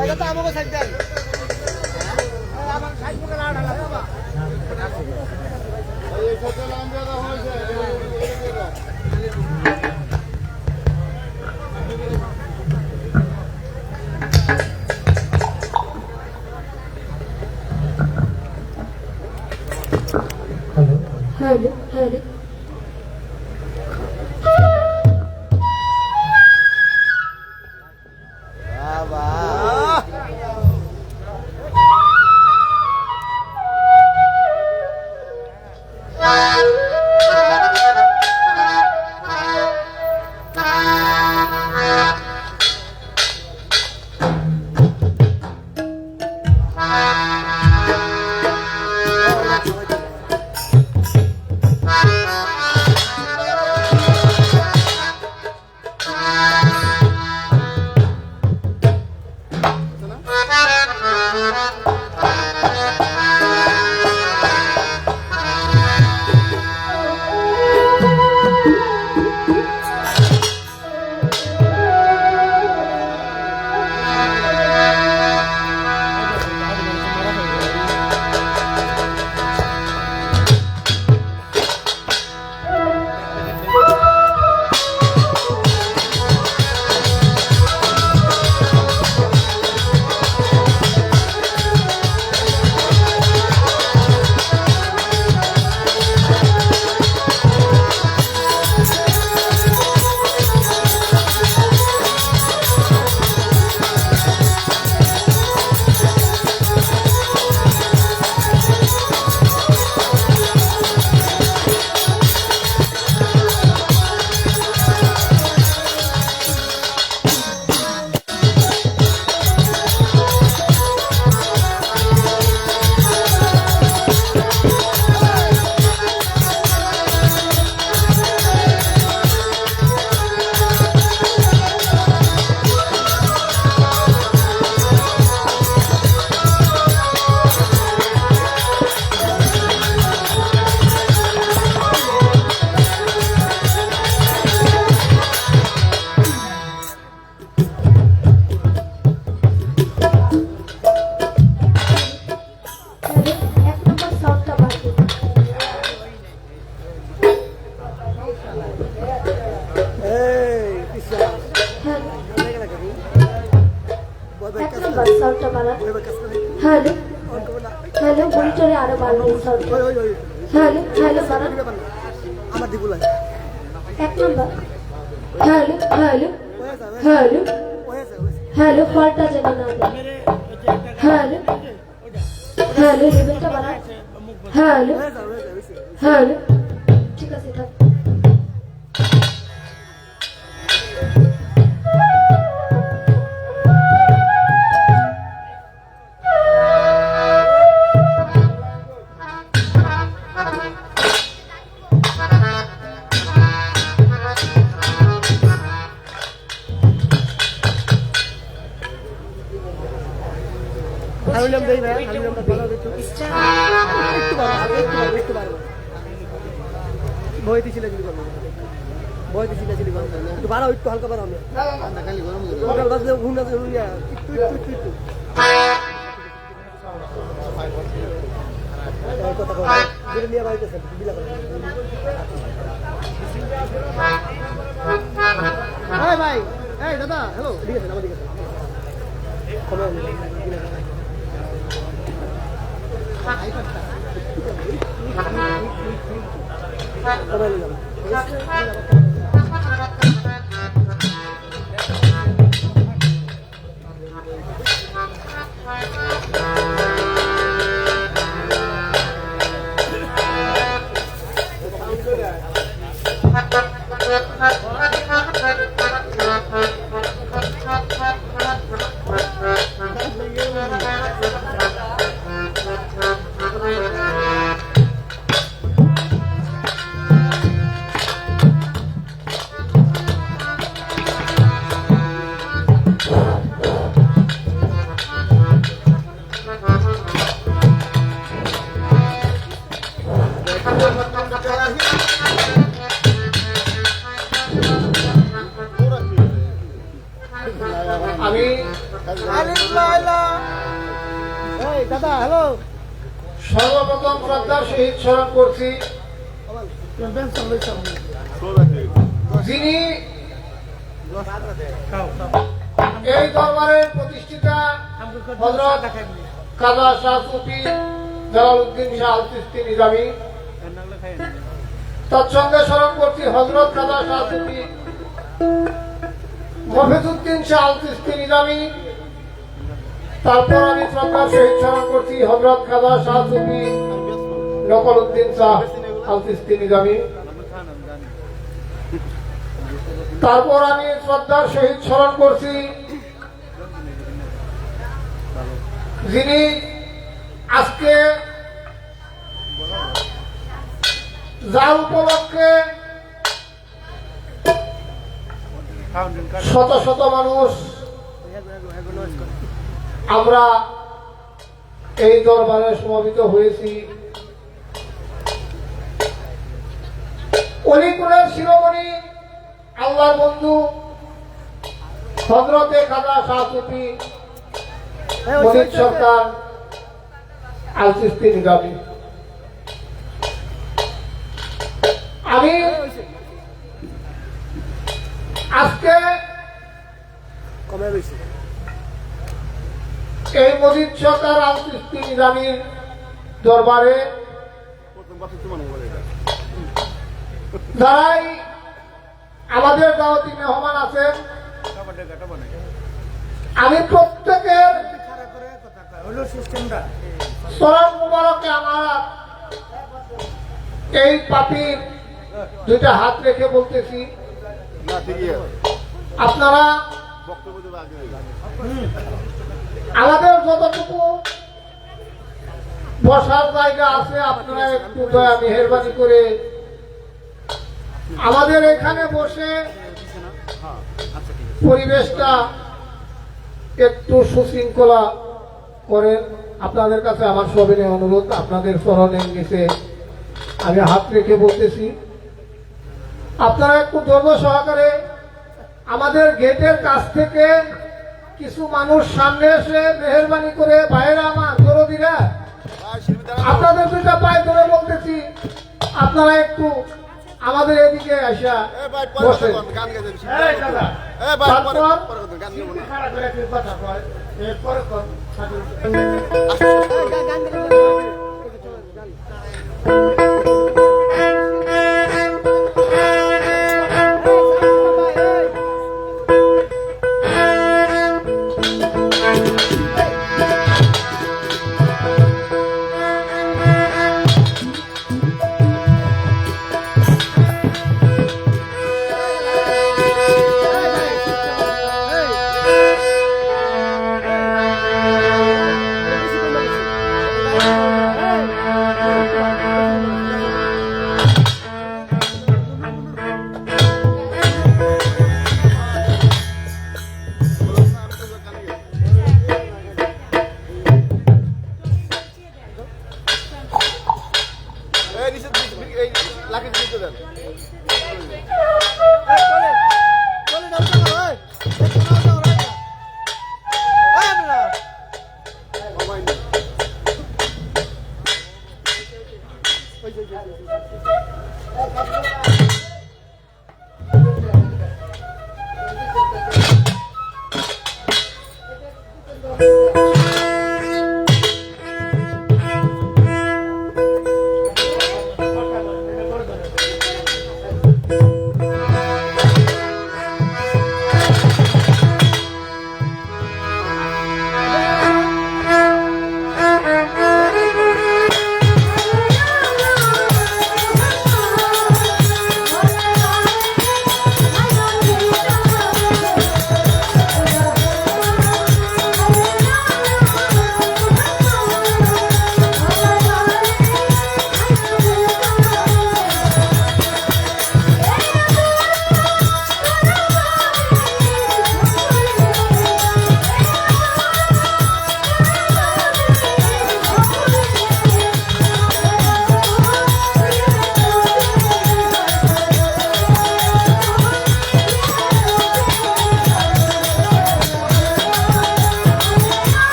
এটা তো আমাকে সাইড দেন আমার সাইড করে না ঢালা বাবা এই ছোট লাইন দাদা হয়েছে Hello, hello. Hello, hello, monitor আরো বাড়বে সব। Hello, hello বাড়া। আমার দিবুলাই এক number. Hello, hello, hello, hello, ফলটা যেন না দেয়। Hello, hello, লেভেলটা বাড়া। Hello, hello, ঠিক আছে থাক। হারমোনিয়াম দেই ভাই হারমোনিয়ামটা ভালো একটু একটু বাড়ো বইতে ছিল যদি করব বইতে ছিল যদি করব একটু বাড়াও একটু হালকা বাড়াও না না খালি গরম ওটা বাজে ঘুম না জরুরি একটু কথা বল যেটা নিয়ে বাইতেছে বিলা করে এই ভাই এই দাদা হ্যালো ঠিক আছে আমাদের কাছে কমেন্ট আমি এই দাদা হ্যালো সর্বপ্রথম শ্রদ্ধার সহিত স্মরণ করছি যিনি এই দরবারের প্রতিষ্ঠিতা হযরত কাজা শাহ সুফি জালালউদ্দিন শাহ আল চিশতি নিজামী। তৎসঙ্গে স্মরণ করছি হযরত কাজা শাহ সুফি মফিজউদ্দিন শাহ আল চিশতি নিজামী। তারপর আমি শ্রদ্ধার সহিত স্মরণ করছি হযরত কাজা শাহ সুফি নকলউদ্দিন শাহ আল চিশতি নিজামী। তারপর আমি শ্রদ্ধার সহিত স্মরণ করছি যিনি আজকে যার উপলক্ষে শত শত মানুষ আমরা এই দরবারে সমবেত হয়েছি। অলিকুলের শিরোমণি আল্লাহর বন্ধু হযরতে খাজা শাহ সুফি মনির সরকার আল চিশতি নিজামী। আমি আজকে কমে রয়েছে এই মনির সরকার আল চিশতি নিজামীর দরবারে যারাই আমাদের দাওয়াতি মেহমান আছেন, আমি প্রত্যেকের চরণ মুবারকে আমার এই পাপির দুইটা হাত রেখে বলতেছি, আপনারা আমাদের যতটুকু বসার জায়গা আছে আপনারা একটু দয়া মেহেরবানি করে আমাদের এখানে বসে পরিবেশটা একটু সুশৃঙ্খলা করেন। আপনাদের কাছে আমার সবিনয় অনুরোধ, আপনাদের চরণের নিচে আমি হাত রেখে বলতেছি, আপনারা একটু ধৈর্য সহকারে আমাদের গেটের কাছ থেকে কিছু মানুষ সামনে এসে মেহেরবানি করে বাইরে আমার দরদিরা আপনাদের দুইটা পায়ে ধরে বলতেছি, আপনারা একটু আমাদের এদিকে আসা বসেন।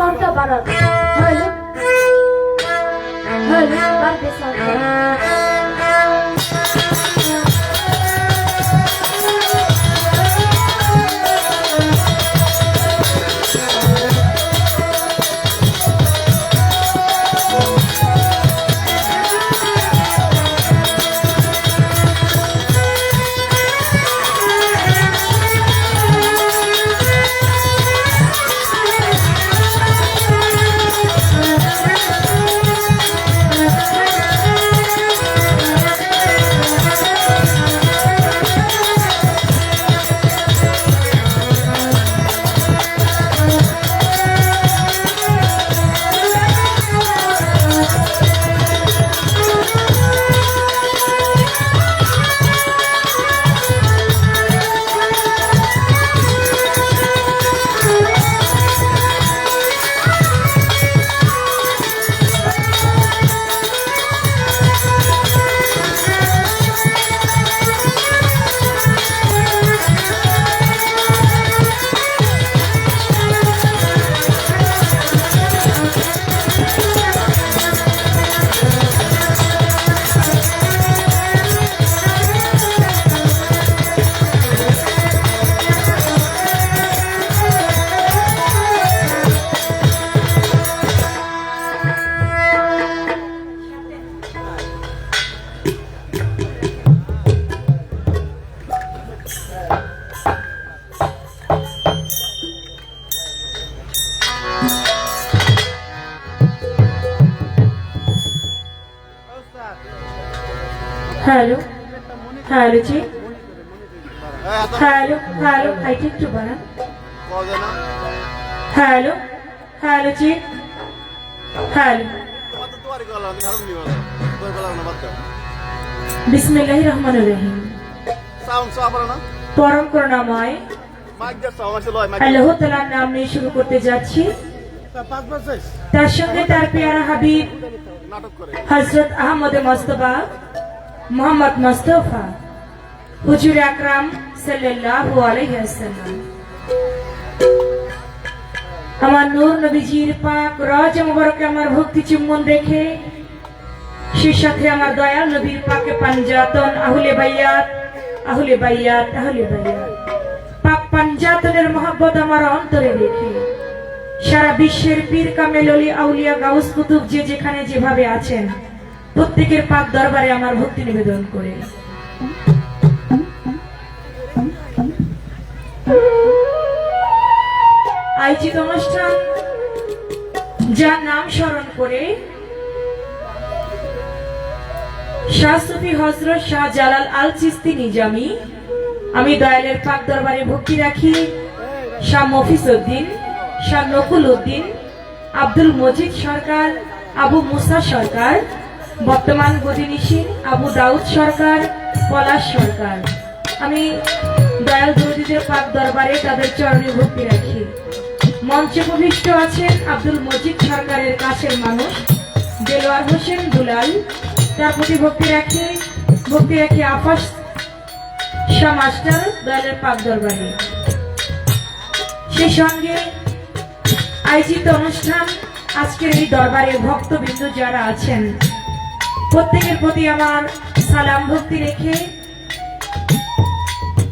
সাউন্ডটা বাড়ান। হ্যালো হ্যালো, বাড়বে সাউন্ডটা। হ্যালো হ্যালো জি, হ্যালো হ্যালো, হাইট একটু বাড়ান। হ্যালো হ্যালো জি, হ্যালো। বিসমিল্লাহির রহমানির রহিম। পরম করুণাময় আল্লাহ তাআলার নাম নিয়ে শুরু করতে যাচ্ছি। তার সঙ্গে তার পেয়ারা হাবিব হযরত আহমদ মুস্তাফা মোহাম্মদ মুস্তাফা হুজুর আকরাম সাল্লাল্লাহু আলাইহি ওয়াসাল্লাম। আমার নূর নবীজির পাক রওজা মুবারকে আমার ভক্তি চুম্বন রেখে, সেই সাথে আমার দয়াল নবীর পাকে পাঞ্জাতন আহলে বাইয়াত আহলে বাইয়াত আহলে বাইয়াত পাক পাঞ্জাতনের মহব্বত আমার অন্তরে রেখে, সারা বিশ্বের পীর কামেল ওলি আউলিয়া গাউস কুতুব যে যেখানে যেভাবে আছেন, প্রত্যেকের পাক দরবারে আমার ভক্তি নিবেদন করে আয়োজিত অনুষ্ঠান যার নাম স্মরণ করে শাহ সুফি হযরত শাহ জালাল আল চিশতি নিজামী, আমি দয়ালের পাক দরবারে ভক্তি রাখি শাহ মফিজ উদ্দিন, শাহ নকুল উদ্দিন, আব্দুল মজিদ সরকার, আবু মুসা সরকার, বর্তমান গদিনিশীন আবু দাউদ সরকার, পলাশ সরকার। আমি দয়াল দরদিদের পাক দরবারে তাদের চরণে ভক্তি রাখি। মঞ্চে উপবিষ্ট আছেন আব্দুল মজিদ সরকারের কাছের মানুষ দেলোয়ার হোসেন দুলাল, তার প্রতি ভক্তি রাখি আফাস শাহ মাস্টার দয়ালের পাক দরবারে। সেই সঙ্গে আয়োজিত অনুষ্ঠান আজকের এই দরবারে ভক্তবৃন্দ যারা আছেন, প্রত্যেকের প্রতি আমার সালাম ভক্তি রেখে,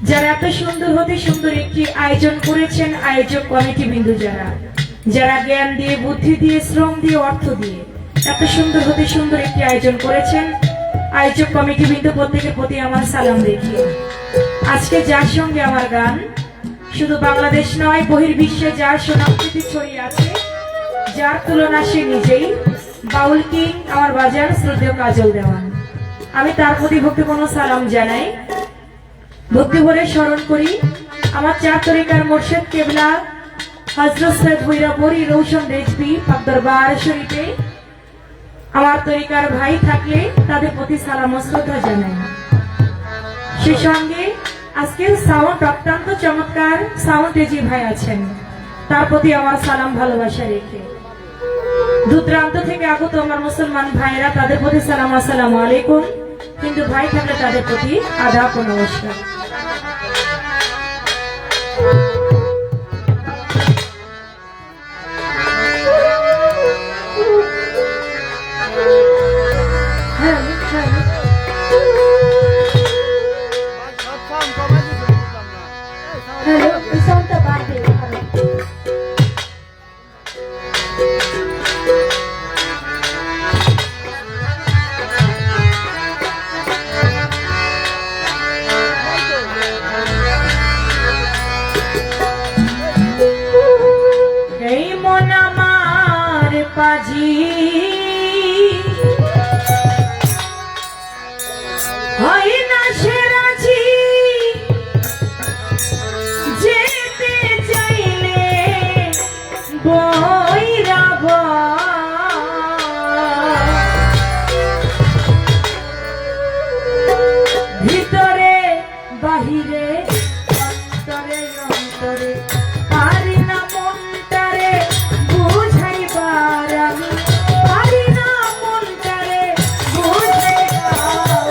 যারা এত সুন্দর হতে সুন্দর একটি আয়োজন করেছেন, আয়োজক কমিটি বিন্দু যারা জ্ঞান দিয়ে, বুদ্ধি দিয়ে, শ্রম দিয়ে, অর্থ দিয়ে এত সুন্দর হতে সুন্দর একটি আয়োজন করেছেন, আয়োজক কমিটি বিন্দু প্রত্যেকের প্রতি আমার সালাম রেখে, আজকে যার সঙ্গে আমার গান শুধু বাংলাদেশ নয় বহির্বিশ্বে যার সুনামকৃতি ছড়িয়ে আছে, যার তুলনা সে নিজেই, বাউল কিং আমার বাজার শ্রদ্ধেয় কাজল দেওয়ান। আমি তার প্রতি ভক্তিপূর্ণ সালাম জানাই, ভক্তি ভরে স্মরণ করি আমার চার তরিকার মোর্শেদ কেবলা হযরত সৈয়দ ভৈরবপুরী রৌশন রেজবি পাক দরবার শরীফে আমার তরিকার ভাই থাকলে তাদের প্রতি সালাম ও শ্রদ্ধা জানাই। সেই সঙ্গে আজকের সাউন্ড অত্যন্ত চমৎকার সাউন্ডে যে ভাই আছেন, তার প্রতি আমার সালাম ভালোবাসা রেখে, দূরান্ত থেকে আগত আমার মুসলমান ভাইয়েরা তাদের প্রতি সালাম আসসালামু আলাইকুম, কিন্তু ভাই থাকলে তাদের প্রতি আদাব ও নমস্কার। বৈরাবা ভিতরে বাহিরে অন্তরে অন্তরে পারি না মনটারে বুঝাইবার আমি পারি না মনটারে বুঝাইবার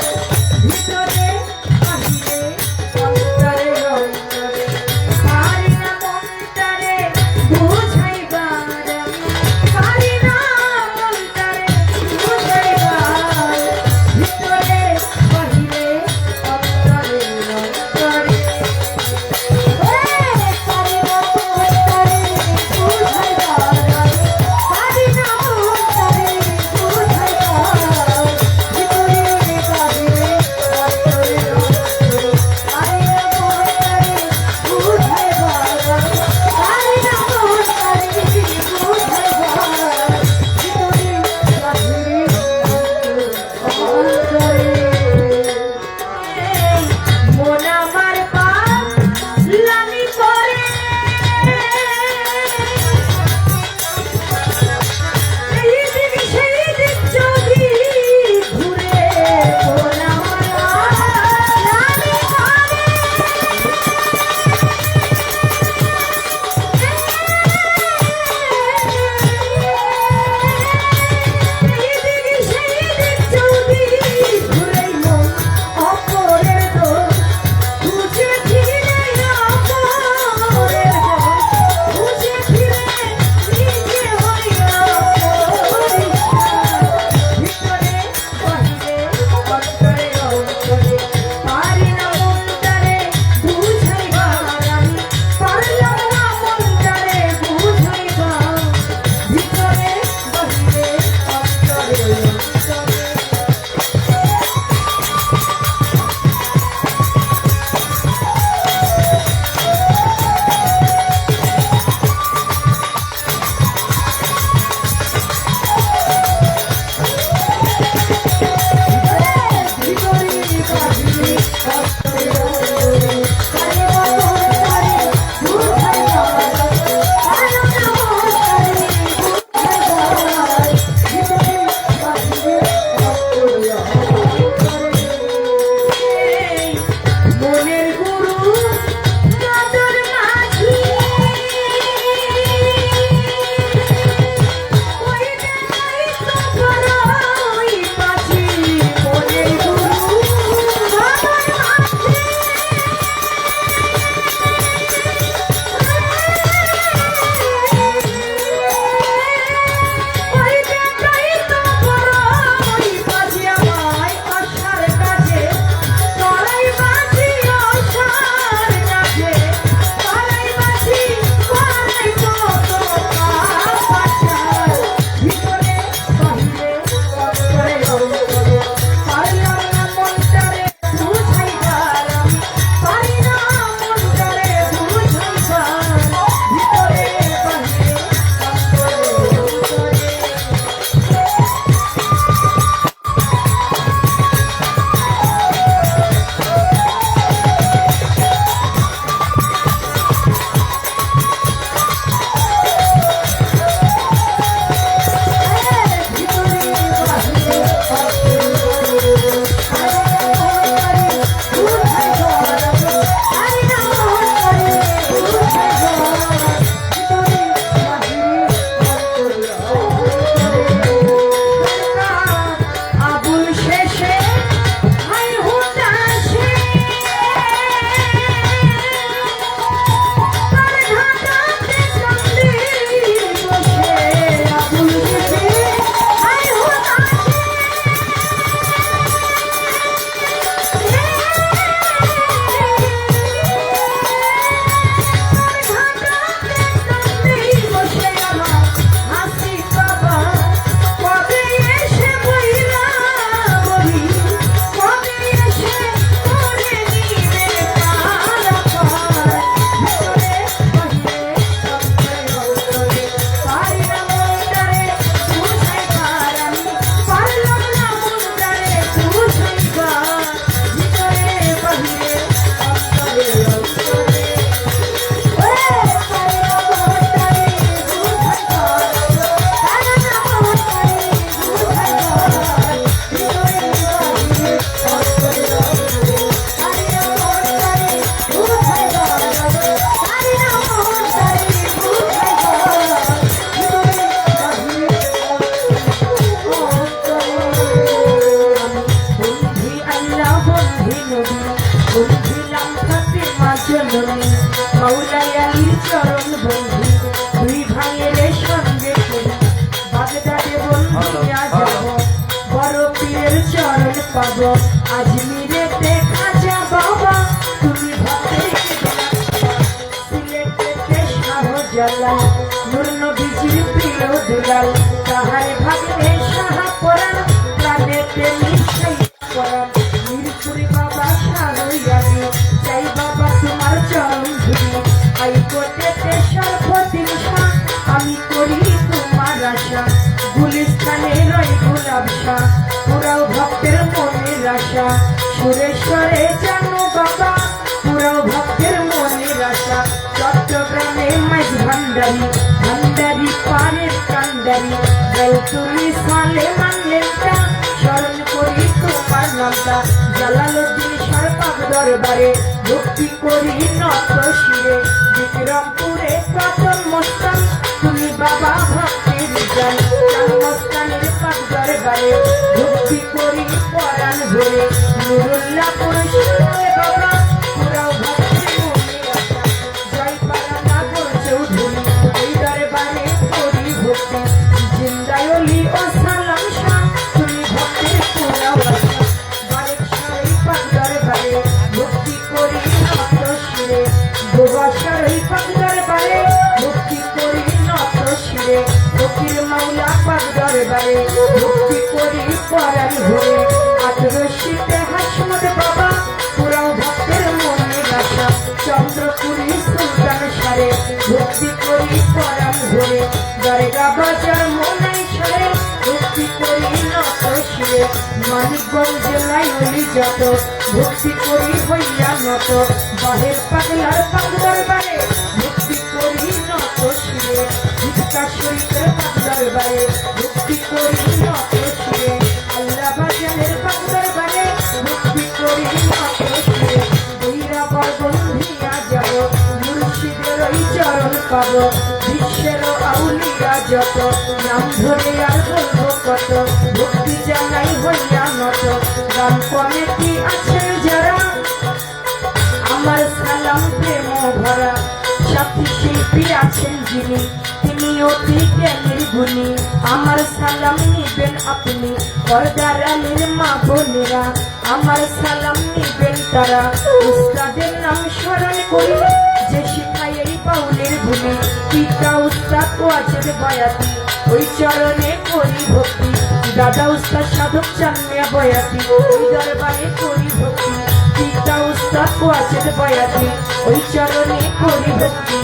ভিতরে বাহিরে অন্তরে অন্তরে পারি না মনটারে বুঝাইবার আমি পারি না মনটারে বুঝাইবার ভিতরে বাহিরে অন্তরে অন্তরে পারি না মাওলাই আলীর চরণ বন্ধু দুই ভাইয়ের সঙ্গে করি বাগদাদে বন্দিয়া যাব বড় পীরের চরণ পাব আজমিরে দেখা যা বাবা তুমি ভক্তের সিলেটেতে শাহজালাল নূর নবীজির প্রিয় দুলাল তাহার ভাগ্নে সাহা পরাণ প্রাণেতে মিশাই পরাণ মিরপুরি বাবা শাহজালাল চাই বাবা তোমার চরণ ধুলি হাইকোর্টেতে সর্বদিন শাহ আমি করি তোমার আশা গুলিস্তানে রয় গোলাপ শাহ পুরাও ভক্তের মনের আশা সুরেশ্বরে জানো বাবা পুরাও ভক্তের মনের আশা চট্টগ্রামে মাইজ ভান্ডারি ভান্ডারি পারের কান্ডারি গৌতুলি সালে মানলেনটা স্মরণ করি তোমার নামটা জালালউদ্দিন সরকার দরবারে ভক্তি করি নত শিরে বিক্রমপুরে প্রথম মস্তান তুমি বাবা ভক্তের জান মস্তানের পাক দরবারে ভক্তি করি পরাণ ভরে নুরুল্লাহপুর শিরে বাবা পুরাও ভক্তের মনে আশা জয় পারা নাগর চৌধুরী এই দরবারে করি ভক্তি জিন্দায়লি ও সালাম শাহ তুমি ভক্তের পুরাও আশা বারেক সারাই পাক দরবারে ভক্তি করি নত শিরে গোবাসারই পাক দরবারে ভক্তি করি নত শিরে ফকির মাওলা পাক দরবারে ভক্তি করি পরাণ ভরে আটরশিতে হাসমত বাবা পুরাও ভক্তের মনে আশা চন্দ্রপুরী সুলতান সারে ভক্তি করি পরাণ ভরে দরগা বাজার মনাই সারে ভক্তি করি নত শিরে মানিকগঞ্জ জেলায় হলি যত ভক্তি করি হইয়া নত বাহের পাগলার পাক দরবারে ভক্তি করি নত শিরে ভিক্ষা শরীফের পাক দরবারে ভক্তি করি নত শিরে আল্লাহ বাজারের পাক দরবারে ভক্তি করি নত শিরে বৈরা বরবন্ধিয়া যাব মুর্শিদের ওই চরণ পাব বিশ্বের আউলিয়া যত নাম ধরে আর বলবো কত ভক্তি জানাই হইয়া নত গান কমিটি আছেন যারা আমার সালাম প্রেম ভরা সাথী শিল্পী আছেন যিনি তিনি অতি জ্ঞানের গুণী আমার সালাম নিবেন আপনি পর্দার আলীর মা বোনেরা আমার সালাম নিবেন তারা উস্তাদের নাম স্মরণ করি যে শিখায় এই বাউলের ভূমি পিতা উস্তাদ ওয়াজেদ বয়াতি ওই চরণে করি ভক্তি দাদা উস্তাদ সাধক চান্মিয়া বয়াতি ওই দরবারে করি ভক্তি পিতা উস্তাদ ওয়াজেদ বয়াতি ওই চরণে করি ভক্তি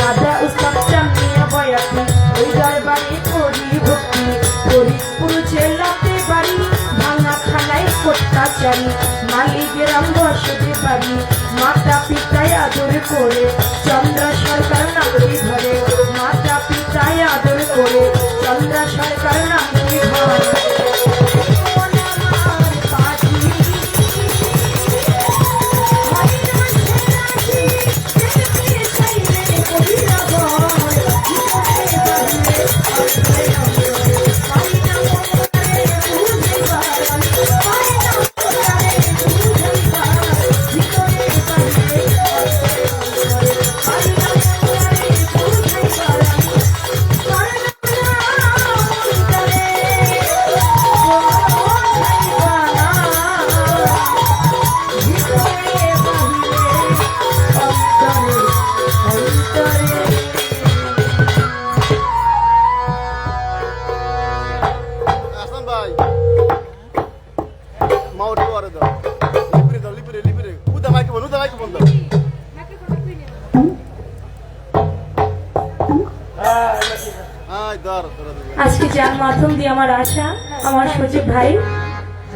দাদা উস্তাদ চান্মিয়া বয়াতি ওই দরবারে করি ভক্তি ফরিদপুর জেলাতে বাড়ি ভাঙা থানায় অত্যাচারী মালিগ্রাম বসতি বাড়ি মাতা পিতায় আদর করে চন্দ্র সরকার নামটি ধরে মাতা পিতায় আদর করে চন্দ্র সরকার নামটি ধরে আজকে যার মাধ্যম দিয়ে আমার আশা আমার সজীব ভাই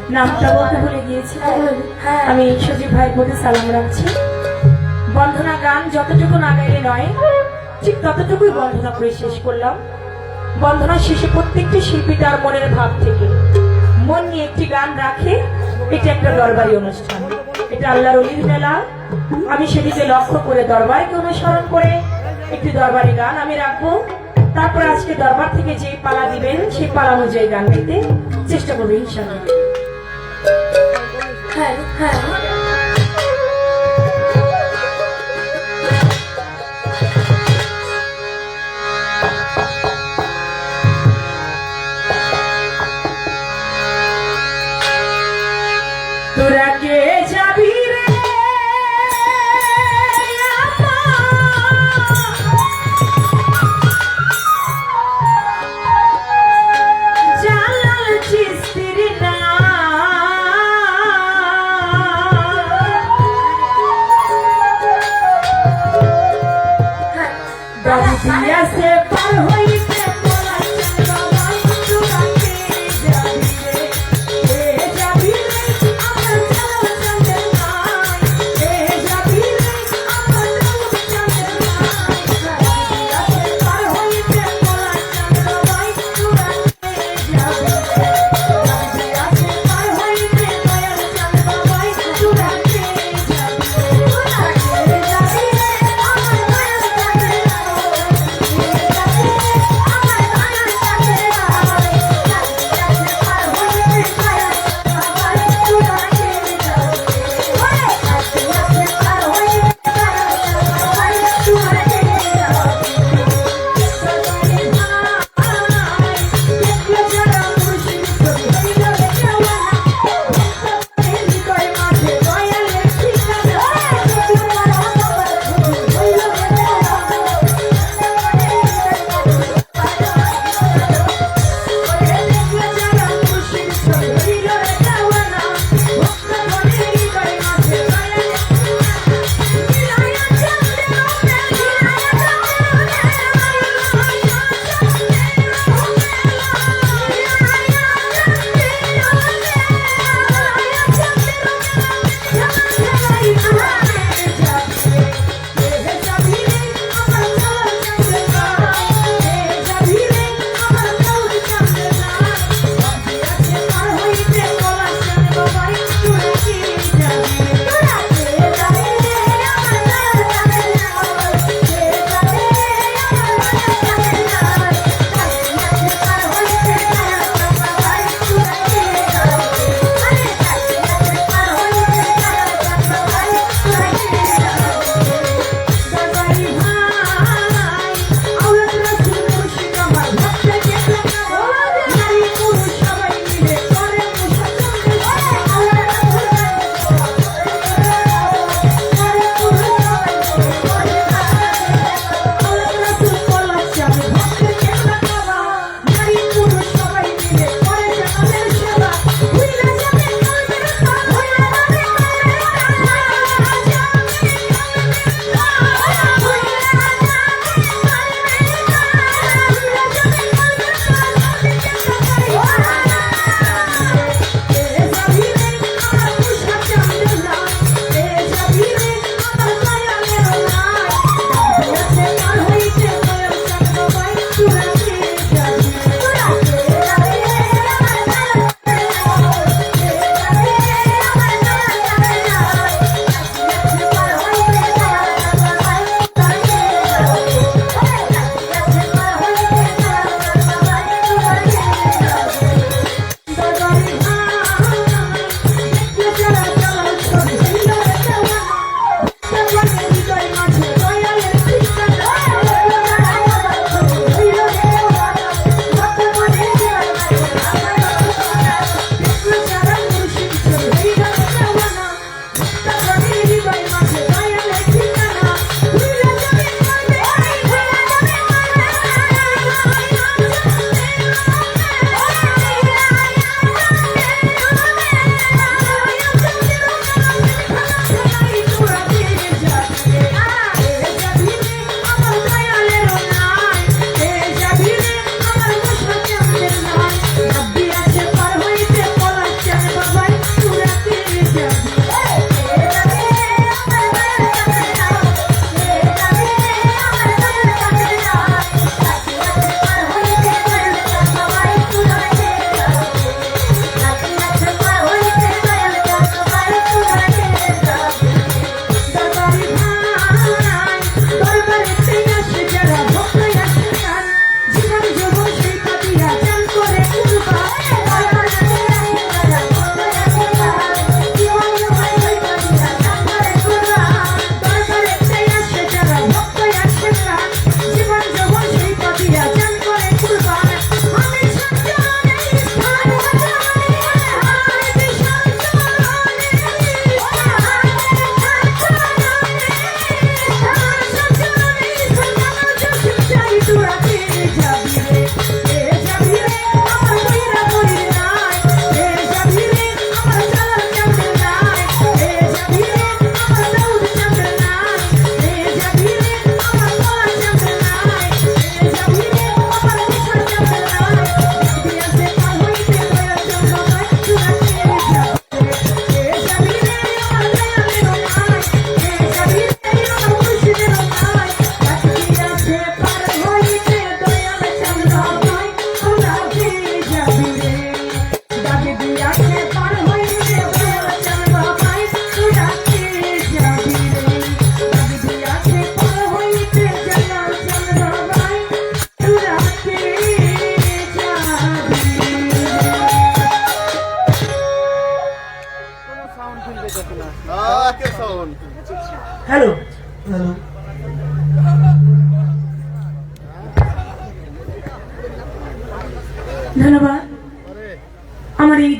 নামটা বলতে ভুলে গিয়েছি আমি সজীব ভাই বলে সালাম রাখছি বন্ধনা গান যতটুকু না গাইলে নয় ঠিক ততটুকুই বন্ধনা করে শেষ করলাম বন্ধনা শেষে প্রত্যেকটি শিল্পী তার মনের ভাব থেকে মন নিয়ে একটি গান রাখে এটা একটা দরবারি অনুষ্ঠান এটা আল্লাহর ওলির মেলা আমি সেদিকে লক্ষ্য করে দরবারকে অনুসরণ করে একটি দরবারি গান আমি রাখবো তারপর আজকে দরবার থেকে যে পালা দিবেন সেই পালা অনুযায়ী গান গাইতে চেষ্টা করবো ইনশাআল্লাহ হ্যাঁ হ্যাঁ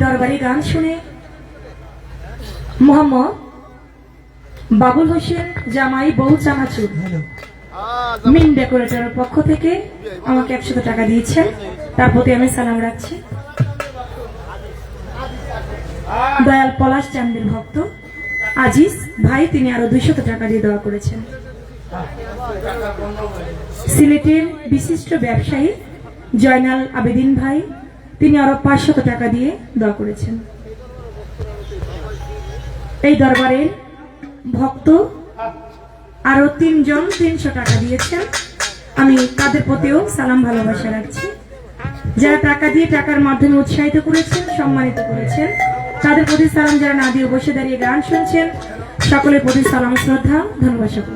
দরবারি গান শুনে মোহাম্মদ বাবুল হোসেন জামাই বউ চানাচুর মিন ডেকোরেটরের পক্ষ থেকে আমাকে 100 টাকা দিয়েছেন, তার প্রতি আমি সালাম রাখছি। দয়াল পলাশ চান্দের ভক্ত আজিজ ভাই, তিনি আরো 200 টাকা দিয়ে দোয়া করেছেন। সিলেটের বিশিষ্ট ব্যবসায়ী জয়নাল আবেদিন ভাই, তিনি আরো 500 টাকা দিয়ে দোয়া করেছেন। এই দরবারের ভক্ত আরো 3 জন 300 টাকা দিয়েছেন, আমি তাদের প্রতিও সালাম ভালোবাসা রাখছি। যারা টাকা দিয়ে টাকার মাধ্যমে উৎসাহিত করেছেন, সম্মানিত করেছেন, তাদের প্রতি সালাম। যারা না দিয়ে বসে দাঁড়িয়ে গান শুনছেন, সকলের প্রতি সালাম শ্রদ্ধা, ধন্যবাদ সকল।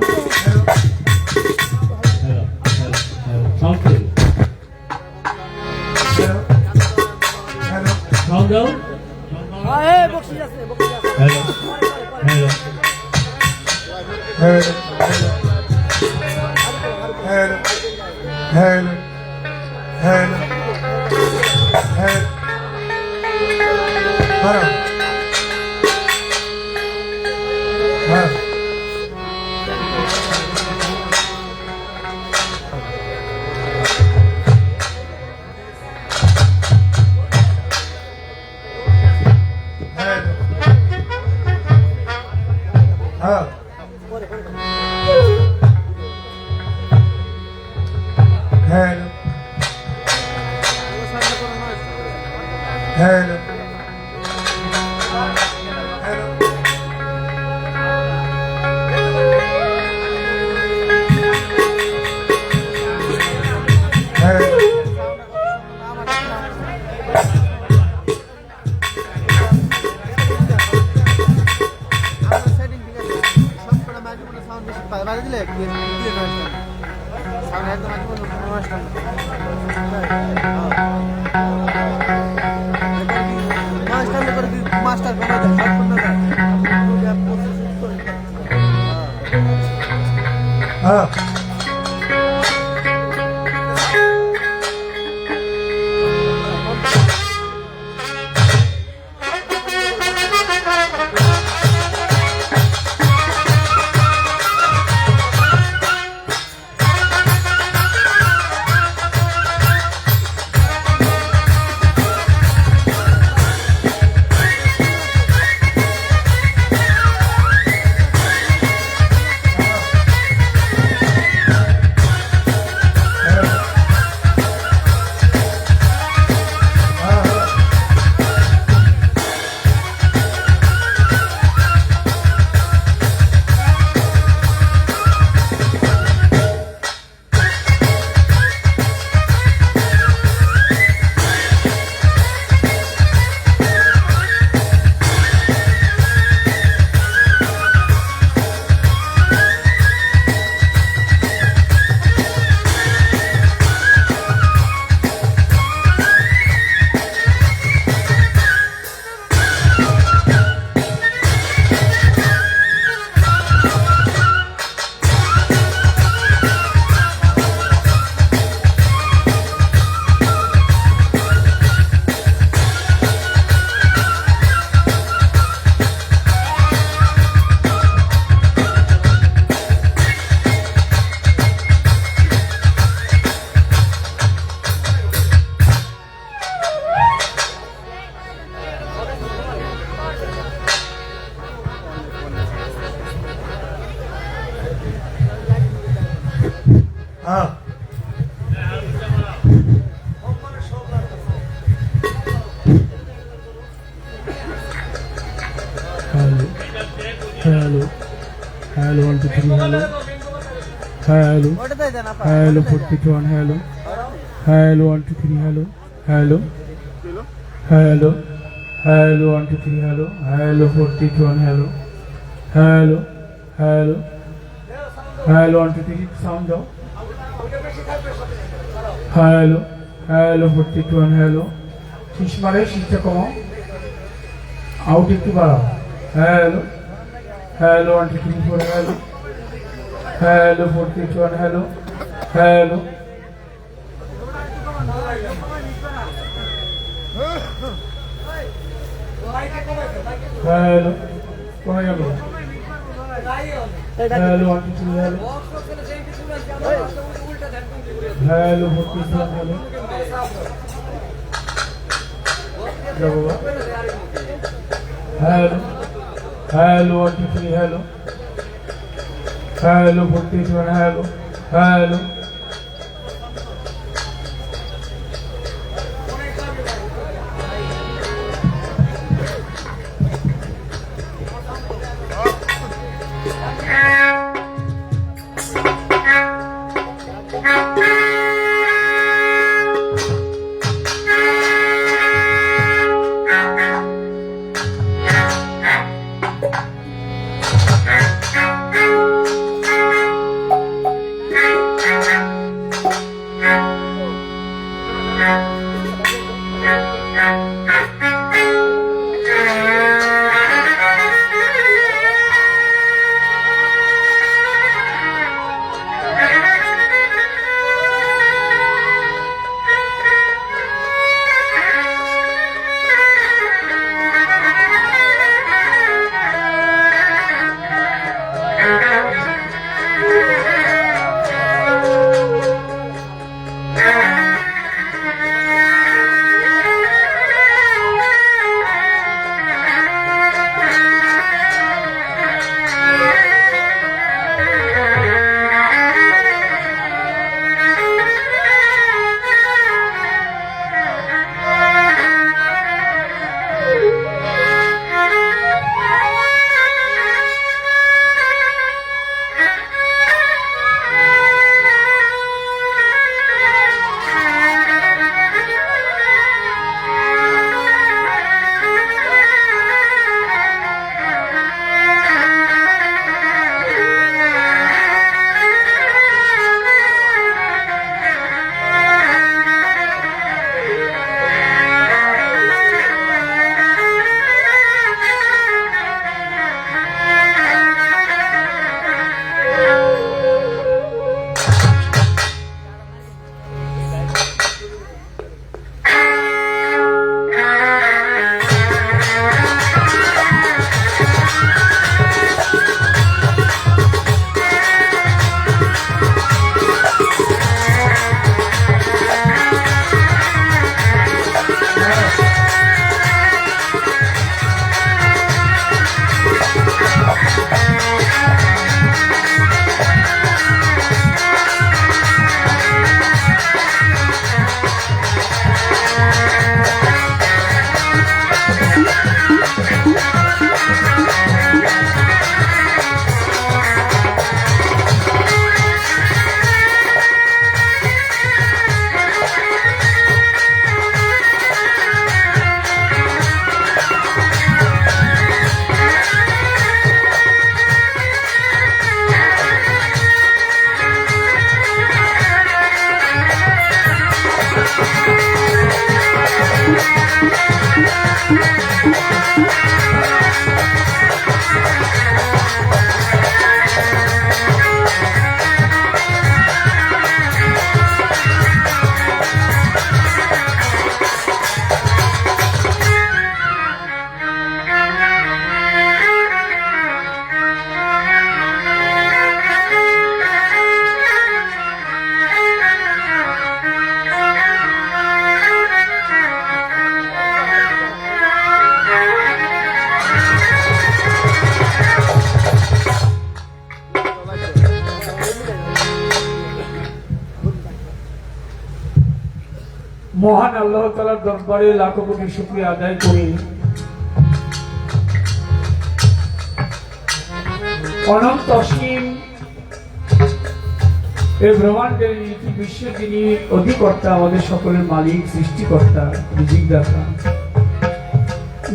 Hello, hello, 1, 2, 3, hello, hello, hello, 41, hello, hello, 1, 2, 3, hello, hello, hello, hello, 1, 2, 3, hello, hello, 41, hello, hello, hello, hello, 1, 2, 3, sound down, hello, hello, 41, hello, shish mare, shish kamo, out ekটু বাড়াও, hello, hello, 1, 2, 3, 4, hello, hello, 41, hello, hello, hello কোথায় গেল hello 1 2 3 hello hello 47 hello যাবো hello hello 1 2 3 hello hello 47 hello hello মহান আল্লাহ তাআলার দরবারে লাখো কোটি শুকরিয়া আদায় করি। অনন্ত অসীম এই ব্রহ্মাণ্ডের বিশ্বের যিনি অধিকর্তা, আমাদের সকলের মালিক, সৃষ্টিকর্তা, রিজিকদাতা,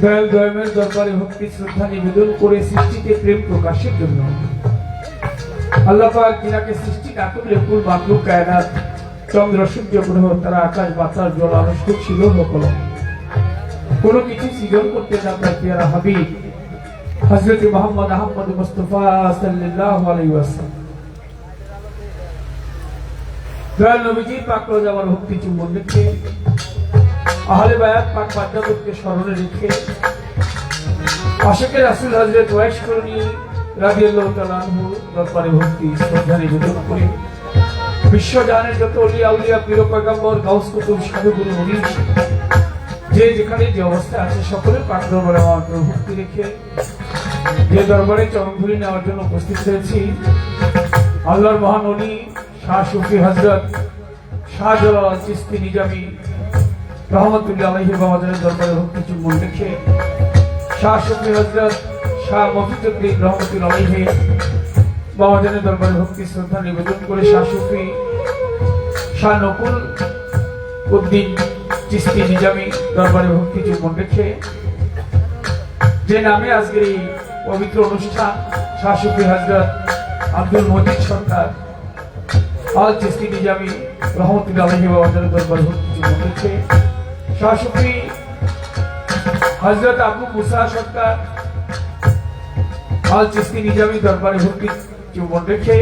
দয়াল দয়ামের দরবারে ভক্তি শ্রদ্ধা নিবেদন করে সৃষ্টিতে প্রেম প্রকাশের জন্য আল্লাহ পাক যিনাকে সৃষ্টি না করলে কুল মাখলুক কায়নাত, চন্দ্র সূর্য গ্রহ তারা আকাশ বাতাস জল আনুষ্ঠিক ছিল সকল কোনো কিছু সৃজন করতে না তার পেয়ারা হাবিব হযরত মুহাম্মদ আহমদ মুস্তাফা সাল্লাল্লাহু আলাইহি ওয়াসাল্লাম দয়াল নবীজি পাক রোজাবার ভক্তি চুম্বন রেখে আহলে বায়াত পাক বাদ্দাতকে স্মরণে রেখে আশিকের রাসূল হযরত ওয়াইস করণী রাদিয়াল্লাহু তাআলা আনহু দরবারে ভক্তি শ্রদ্ধা নিবেদন করে বিশ্বজানের যত ওলিয়া উলিয়া পীর পয়গম্বর গাউস কুতুব সাধু গুরু মুরিদ যে যেখানে যে অবস্থা আছে সকলের পাক দরবারে আমার ভক্তি রেখে যে দরবারে চরণ ধুলি নেওয়ার জন্য উপস্থিত হয়েছি আল্লাহর মহান ওলি শাহ সুফি হযরত শাহজালাল চিশতি নিজামী রহমতুল্লাহ আলাইহি বাবাদের দরবারে ভক্তি চুম্বন রেখে শাহ সুফি হযরত শাহ মফিজুদ্দিন রহমতুল্লাহ আলাইহি বাবাদের দরবারে ভক্তি শ্রদ্ধা নিবেদন করে শাহ সুফি শাহ নকুল উদ্দিন চিশতি নিজামী দরবারে ভক্তি চুম্বন রেখে যে নামে আজকের এই পবিত্র অনুষ্ঠান শাহ সুফি হযরত আব্দুল মজিদ সরকার আল চিশতি নিজামী রহমতুল্লাহ আলাইহি বাবাদের দরবারে ভক্তি চুম্বন রেখে শাহ সুফি হযরত আবু মুসা সরকার আল চিশতি নিজামী দরবারে ভক্তি চুম্বন রেখে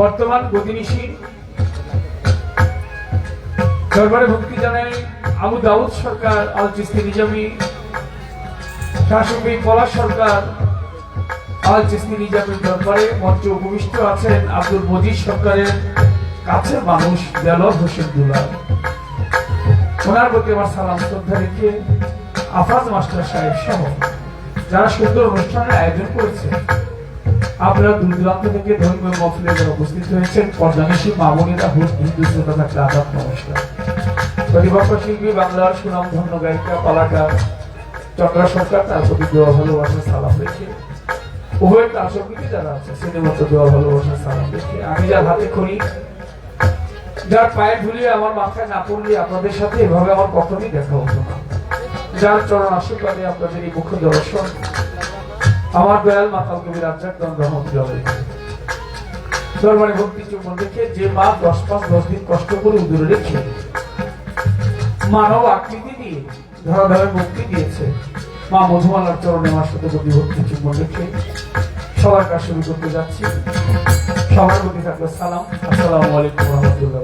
বর্তমান গদিনিশী দরবারে ভক্তি জানাই আবু দাউদ সরকার আল চিশতি নিজামী শাহ সুফি পলাশ সরকার আল চিশতি নিজামীর দরবারে মঞ্চে উপবিষ্ট আছেন আব্দুল মজিদ সরকারের কাছের মানুষ দেলোয়ার হোসেন দুলাল। ওনার প্রতি আমার সালাম শ্রদ্ধা রেখে আফাজ মাস্টার সাহেব সহ যারা সুন্দর অনুষ্ঠানের আয়োজন করেছে, আপনারা দূর দূরান্ত থেকে ধর্মীয় মহফিলে যারা উপস্থিত হয়েছেন, পর্দানিশী মা বোনেরা হিন্দু শ্রোতা থাকলে আদাব নমস্কার। প্রতিপক্ষ শিল্পী বাংলার সুনামধন্য গায়িকা কলাকার চন্দ্রা সরকার তার প্রতি দেওয়া ভালোবাসার সালাম রেখে উভয়ের তার সঙ্গীতে যারা আছে সিনেমার দেওয়া ভালোবাসার সালাম রেখে আমি যার হাতে করি যার পায়ে ধুলিয়ে আমার মাথায় না পড়লে আপনাদের সাথে এভাবে আমার কখনই দেখা হতো না, যার চরণ আশীর্বাদে আপনাদের এই মুখ্য দর্শন আমার দয়াল মাতাল কবির রাজ্জাক রহমতুল্লাহ দরবারে ভক্তি চুম্বন রেখে যে মা 10 দিন কষ্ট করে উদরে রেখে মানব আকৃতি দিয়ে ধরাধারে মুক্তি দিয়েছে, মা মধুমালার চরণে আমার সাথে প্রতি ভক্তি চুম্বন রেখে সবার কাজ শুরু করতে যাচ্ছি। সবার প্রতি থাকবে সালাম, আসসালামু আলাইকুম রহমতুল্লাহ।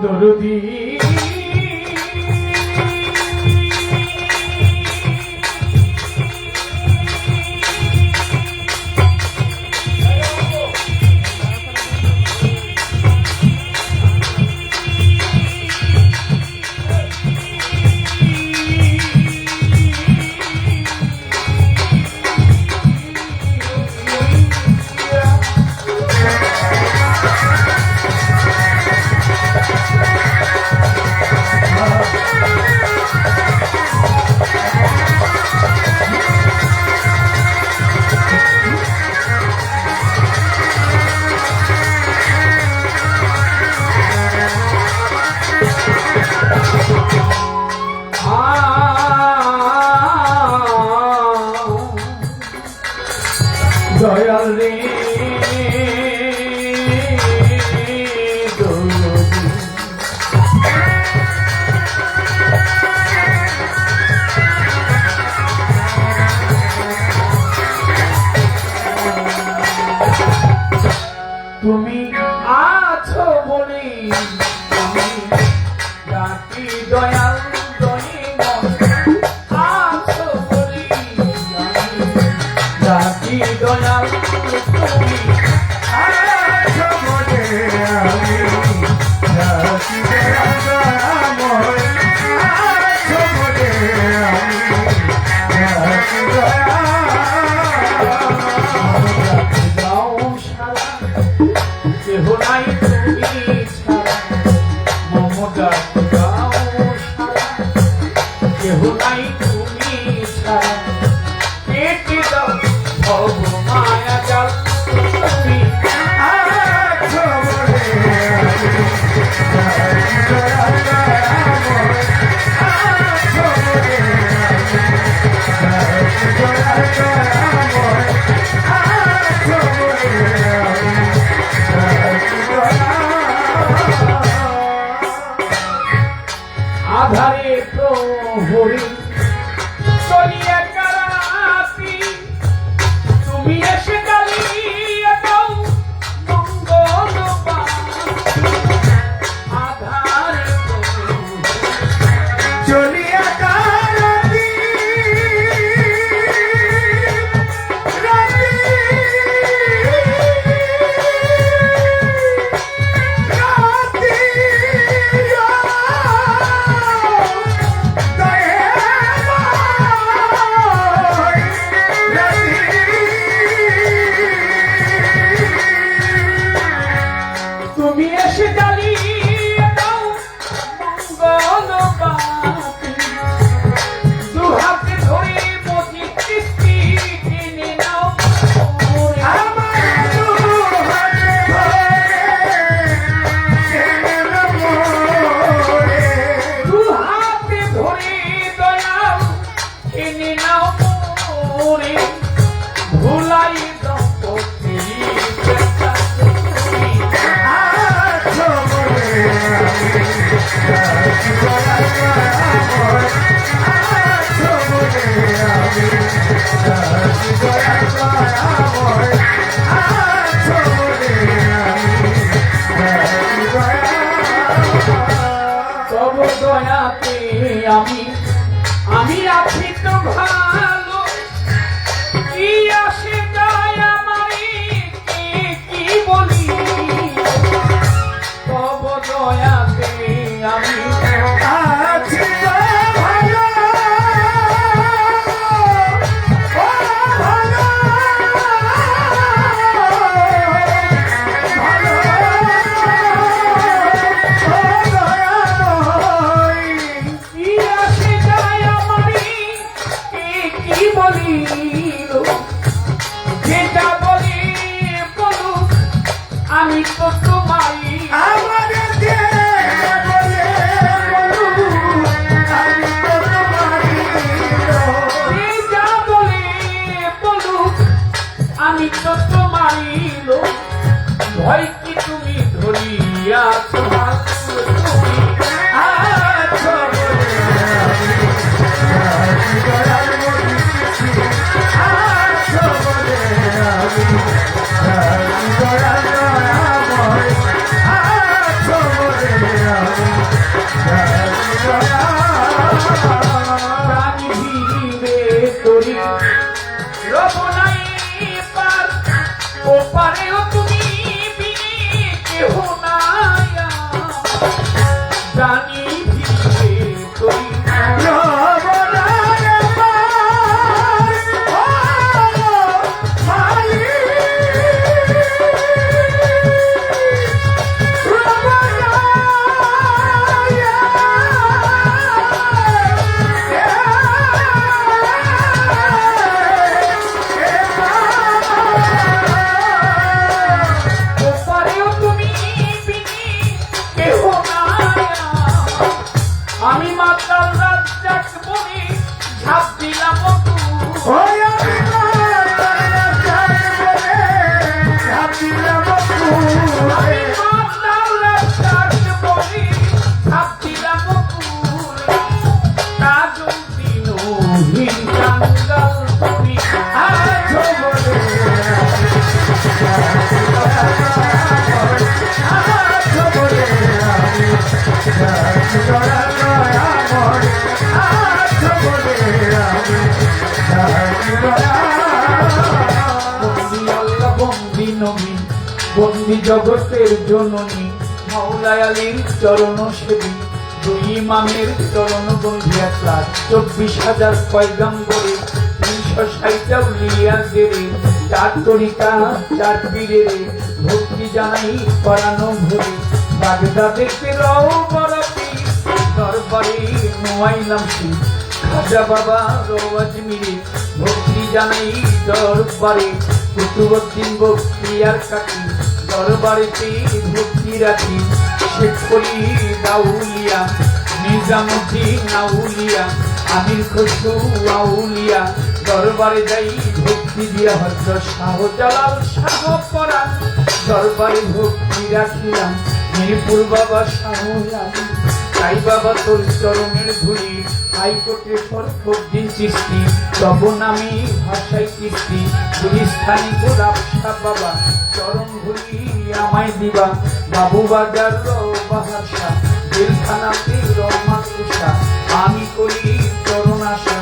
দরদি আধারে প্রহরী চলিয়া কারাতি তুমি এসে জ্বালিয়ে দাও মঙ্গলবাতি আধারে চলিয়া কারাতি রাতি রাতি তুমি এসে জ্বালিয়ে দাও মঙ্গলবাতি দু হাতে ধরে মতি কৃষ্টি টেনে নাও দু হাতে ধরে দয়াল টেনে নাও মোরে ভুলাই দম্পতি তব দয়াতে আমি আছি তো ভালো কি আসে যায় আমারে কি বলি তব দয়াতে আমি আছি তো ভালো ও ভালো ভালো ও দয়াময় কি আসে যায় আমারে কি বলি যেটা বলি বলুক আমি তো তোমায় আমাদের যে বলে বলু আমি তো তোমারই যা বলে বলুক আমি তো তোমারই লোক ভয় কি তুমি ধরিয়া তোমার তুমি আছো বলে আমি দয়াল মতি আছো বলে আমি দয়াল দয়াময় আছো বলে আমি প্রাণী ভিড়ে করি রব নাই পার ও পারেও তুমি বিনে কেহ নাই প্রাণী ভিড়ে করি ওপারেও তুমি বিনি কেহ নাই আমি মাতাল রাজ্জাক বলি ঝাঁপ দিলাম আমি মাতাল রাজ্জাক বলি ঝাঁপ দিলাম কাজল দিনহীন কাঙ্গাল তুমি আছো বলে বন্দি আল্লাহ বন্দি নবী বন্দি জগতের জননী মাওলায় আলীর চরণ সেবী দুই ইমামের চরণ বন্দি 1,24,000 পয়গম্বরে 360টা উলিয়া দেরে 4 তরিকা 4 পীরের ভক্তি জানাই পরানো ভরে বাগদাদেতে রও বরফি দরবারে নোয়াইলাম খাজা বাবা রওয়াজমিরে ভক্তি জানাই দরবারে কুতুবউদ্দিন বখতিয়ার কাকি দরবারেতে ভক্তি রাখি শেখ ফরিদ আউলিয়া নিজামুদ্দিন আউলিয়া আমির খসরু আউলিয়া দরবারে যাই ভক্তি দিয়া হযরত শাহজালাল শাহ পরাণ দরবারে ভক্তি রাখিলাম মিরপুর বাবা শাহ সাই বাবা তোর চরণের ধুলি হাইকোর্টে সরকার দিন সৃষ্টি তব নামে ভাষায় কীর্তি গুলিস্থানি গোলাপ শাহ বাবা চরণ ধুলি আমায় দিবা বাবু বাজার বাহার শাহ জেলখানাতে রহমান তুষা আমি করি চরণ আশা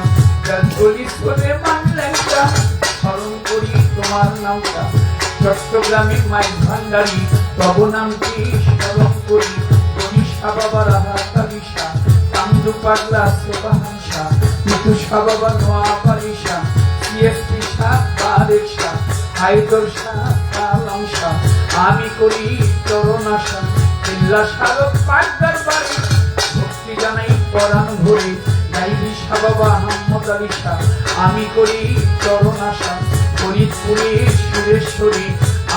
চল্লিশ করে মানলেনটা স্মরণ করি তোমার নামটা চট্টগ্রামে মাইক ভান্ডারী তব নামটি স্মরণ করি কনিষ্ঠা বাবা রাহা বিশা কান্দু পাগলা সেবাহানসা মিতুষা বাবা নোয়াবালিশা সিএসপি শাহ বারেশা হায়দর শাহ কালামশা আমি করি চরণ আশা চিল্লা শারক পাগদার বাড়ি ভক্তি জানাই পরাণ ভরে গাইবি শাহ বাবা আহমদ আলী শাহ আমি করি চরণ আশা ফরিদপুরে সুরেশ্বরী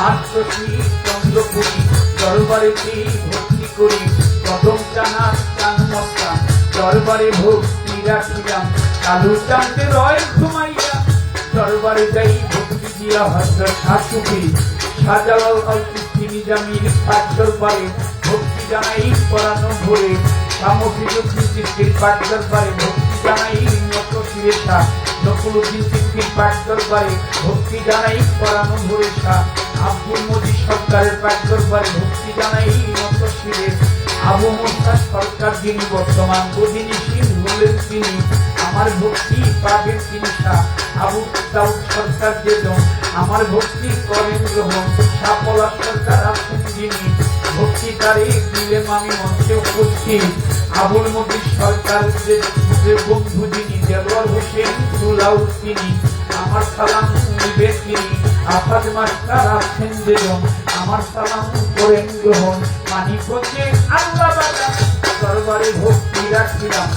আটশী চন্দ্রপুরী দরবারেতে ভক্তি করি কদম চানার চান মস্তা দরবারে ভক্তি রাখিলাম কালু চাঁদে রয় ঘুমাইয়া দরবারে যাই ভক্তি দিয়া হজরত শাশুকি শাহজালাল আল-কিস্তি নিজামীর পাক দরবারে ভক্তি জানাই পরানো ভরে শামসুদ্দিন চিস্তির পাক দরবারে ভক্তি জানাই নত শিরে শাহ নকুলুদ্দিন চিস্তির পাক দরবারে ভক্তি জানাই পরানো ভরে শাহ আব্দুল মজিদ সরকারের পাক দরবারে ভক্তি জানাই নত শিরে আবু মুসা সরকার যিনি বর্তমান গদিনী সিং হলেন তিনি আমার ভক্তি পাবেন তিনি শাহ আবু দাউদ সরকার যেজন আমার ভক্তি করেন গ্রহণ শাহ পলাশ সরকার আছেন যিনি ভক্তি তারে দিলেন আমি মঞ্চে উপস্থিত আবুল মজিদ সরকার যে বন্ধু যিনি দেলোয়ার হোসেন দুলাউ তিনি আমার সালাম নিবেন তিনি আফাজ মাস্টার আছেন যেজন আমার সালাম করেন গ্রহণ মানিকগঞ্জে আল্লাহ বাজার দরবারে ভক্তি রাখিলাম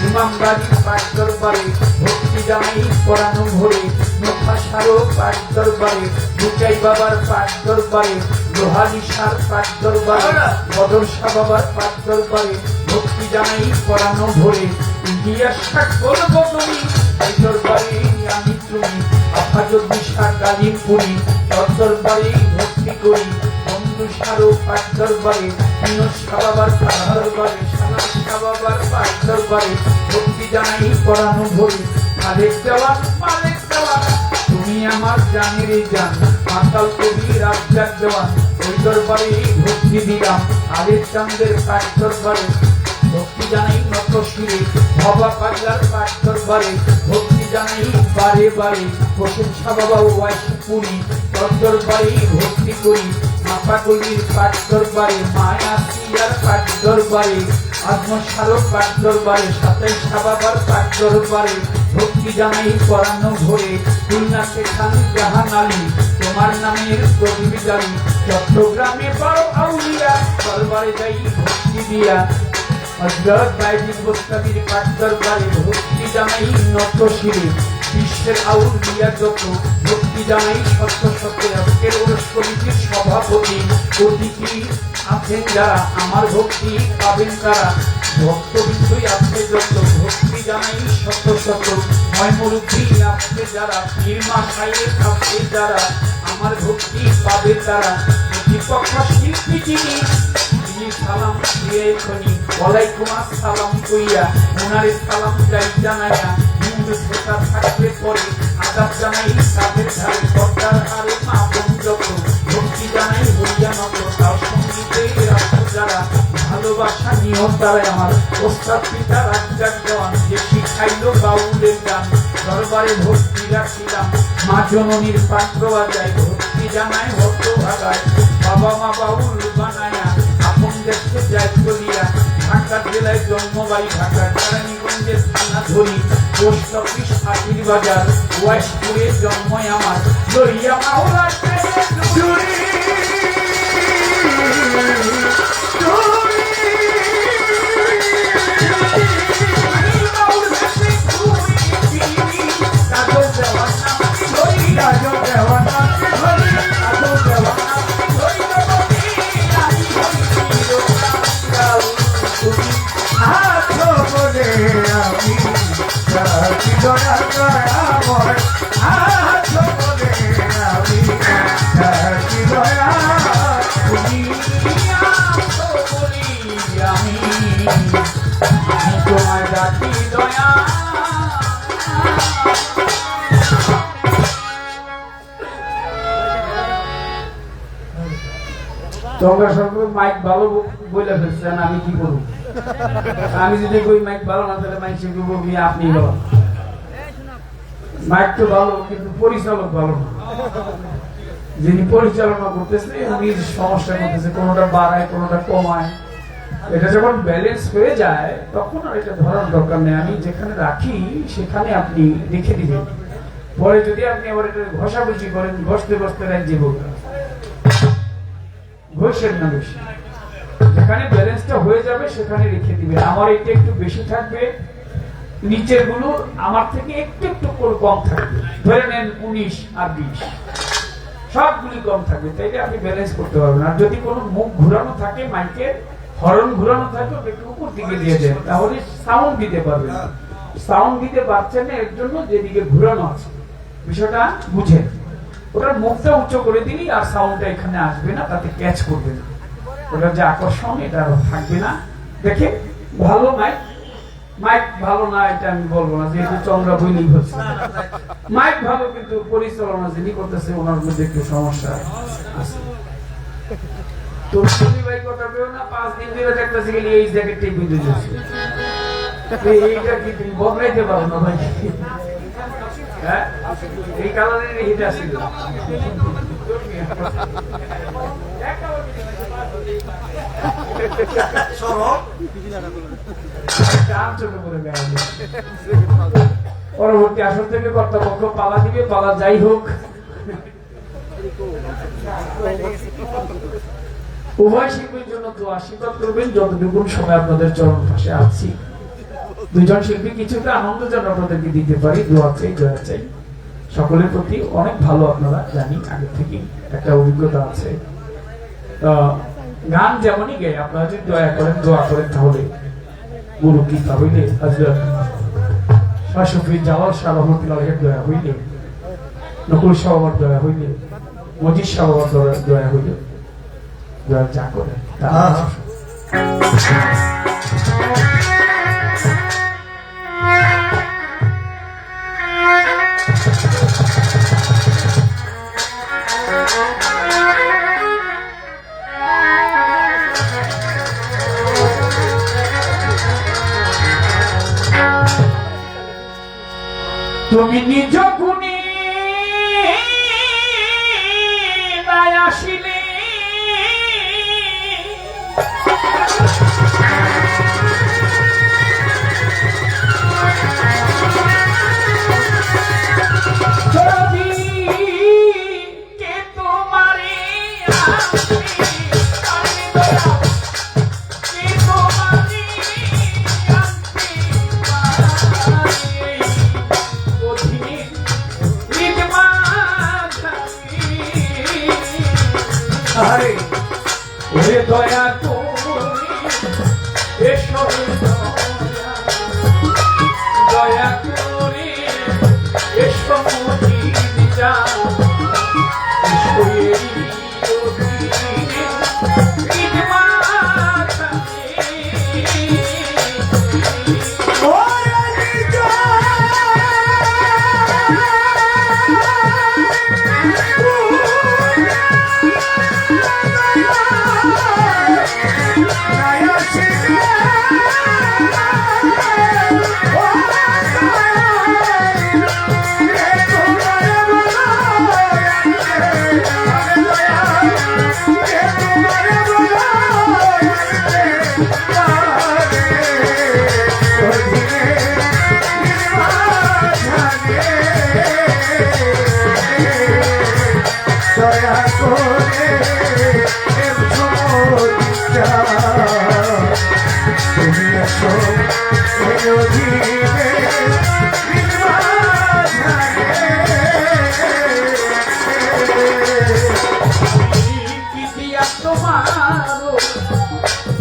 ইমামবাড়ি পাক দরবারে ভক্তি জানাই পরানো ভরে নোখাসারো পাক দরবারে বুচাই বাবার পাক দরবারে লোহালিশার পাক দরবারে বদর শাহ বাবার পাক দরবারে ভক্তি জানাই পরানো ভরে ইলিয়াস ঠাকুর বদলি এই দরবারে আমি তুমি আফাজুদ্দিন শাহ গালিমপুরি তোর দরবারে ভক্তি করি বন্ধু সারো পাক দরবারে বিনোদ শাহ বাবার পাক দরবারে সালাম শাহ বাবার পাক দরবারে ভক্তি জানাই পরানো ভরে মালিক দেওয়ান তুমি আমার জানের জান মাতাল কবি রাজ্জাক দেওয়ান ওই দরবারে ভক্তি দিলাম আলের চাঁদের পাক দরবারে ভক্তি জানাই নত সুরে বাবা পাগলার পাক দরবারে ভক্তি জানাই বারে বারে হোসেন শাহ বাবা ওয়াইশপুরি তোর দরবারে ভক্তি করি মাপাগলির পাক দরবারে মায়া সিয়ার পাক দরবারে আত্মসারক পাক দরবারে সাতাই শাহ বাবার পাক দরবারে ভক্তি জানাই পরানো ভরে খুলনাতে খান জাহান আলী তোমার নামের প্রদীপ জানি চট্টগ্রামে বড় আউলিয়া দরবারে যাই ভক্তি দিয়া হযরত বাইজিদ গোস্তামির পাক দরবারে ভক্তি জানাই নত শিরে বিশ্বের আউলিয়া যত ভক্তি জানাই সত্য সত্যে আজকের ওরস কমিটির সভাপতি অতিথি আছেন যারা আমার ভক্তি পাবেন তারা ভক্তবৃন্দই আছে যত ভক্তি জানাই সত্য সত্য ময়মুরুব্বি আছে যারা পীরমা সাইয়ের আছে যারা আমার ভক্তি পাবে তারা প্রতিপক্ষ শিল্পী যিনি সালাম দিয়ে খনি ওয়ালাইকুম আসসালাম কইয়া ওনারে সালাম যাই জানাইয়া হিন্দু শ্রোতা থাকলে পরে আদাব জানাই তাদের ধারে পর্দার আরে মা বন্ধক ভক্তি জানাই হইয়া নত তার সঙ্গীতে রাখো যারা ভালোবাসা নিয়ম তারা আমার ওস্তাদ পিতা রাজ্জাক দেওয়ান যে শিখাইল বাউলের গান দরবারে ভক্তি রাখিলাম মা জননীর পাত্র বাজায় ভক্তি জানাই হত ভাগায় বাবা মা বাউল বানায়া আপন দেখতে যাই চলিয়া ঢাকা জেলায় জন্মবাড়ি ঢাকা কেরানীগঞ্জের থানা ধরি পোস্ট অফিস হাতির বাজার ওয়াইশপুরে জন্মই আমার লইয়া মাওলা আমি আমি তোমায় ডাকি দয়া। তোমরা সরকার মাইক ভালো বলে ফেলছেন, আমি কি করব? আমি যদি কই মাইক ভালো না, তাহলে মাইক সে করবো আপনি ভালো। মাইক তো ভালো, কিন্তু পরিচালক ভালো না। যিনি পরিচালনা করতেছে উনি সমস্যা করতেছে, কোনোটা বাড়ায় কোনোটা কমায়। এটা যখন ব্যালেন্স হয়ে যায় তখন আর এটা ধরার দরকার নেই। আমি যেখানে রাখি সেখানে আপনি রেখে দিবেন। পরে যদি আপনি আবার এটা ঘষাঘষি করেন, ঘষতে ঘষতে রাজ্যে বলবেন ঘষেন না বেশি। যেখানে ব্যালেন্সটা হয়ে যাবে সেখানে রেখে দিবেন। আমার এটা একটু বেশি থাকবে, নিচের গুলো আমার থেকে একটু একটু করে কম থাকবে। ধরে নেন 19 আর 20, সবগুলি কম থাকবে, তাইলে আপনি ব্যালেন্স করতে পারবেন। আর যদি কোনো মুখ ঘুরানো থাকে, মাইকের হরন ঘুরানো থাকে, ওটা একটু উপর দিকে দিয়ে দেন, তাহলে সাউন্ড দিতে পারবেন। সাউন্ড দিতে পারছেন না এর জন্য যেদিকে ঘুরানো আছে, বিষয়টা বুঝেন। ওটার মুখটা উচ্চ করে দিলি আর সাউন্ডটা এখানে আসবে না, তাতে ক্যাচ করবে না। ওটার যে আকর্ষণ এটা থাকবে না। দেখে ভালো মাইক, মাইক ভালো না এটা আমি বলবো না, যেহেতু চন্দ্রা বইলি হচ্ছে। মাইক ভালো, কিন্তু পরিচালনা যিনি করতেছে ওনার মধ্যে একটু সমস্যা আছে। তো তুমি ভাই কথা পেও না, 5 দিন ধরে দেখতেছি গেলে এই জ্যাকেটটাই বুঝে যাচ্ছে। এইটা কি তুমি বদলাইতে পারো না ভাই? হ্যাঁ, এই কালারের এটা ছিল। পরবর্তী আসর থেকে কর্তৃপক্ষ পালা দিবে, পালা যাই হোক। উভয় শিল্পীর জন্য তো আশীর্বাদ করবেন, যতটুকু সময় আপনাদের চরণ পাশে আছি। দুজন শিল্পী কিছুটা আনন্দ যেন আপনাদেরকে দিতে পারি, দোয়া চাই, দয়া চাই। সকলের প্রতি অনেক ভালো, আপনারা জানি আগে থেকে একটা অভিজ্ঞতা আছে। গান যেমনই গাই, আপনারা যদি দয়া করেন, দোয়া করেন, তাহলে গুরু কৃপা হইলে, হযরত শাহ শফি জালাল শাহ রহমাতুল্লাহের দয়া হইলে, নকুল শাহ বাবার দয়া হইলে, মজিদ শাহ বাবার দয়া হইলে, দয়া যা করেন তা তুমি নিজ গুণে নাই আসিলে যদি কে তোমারে দয়া করে দয়া করে এসো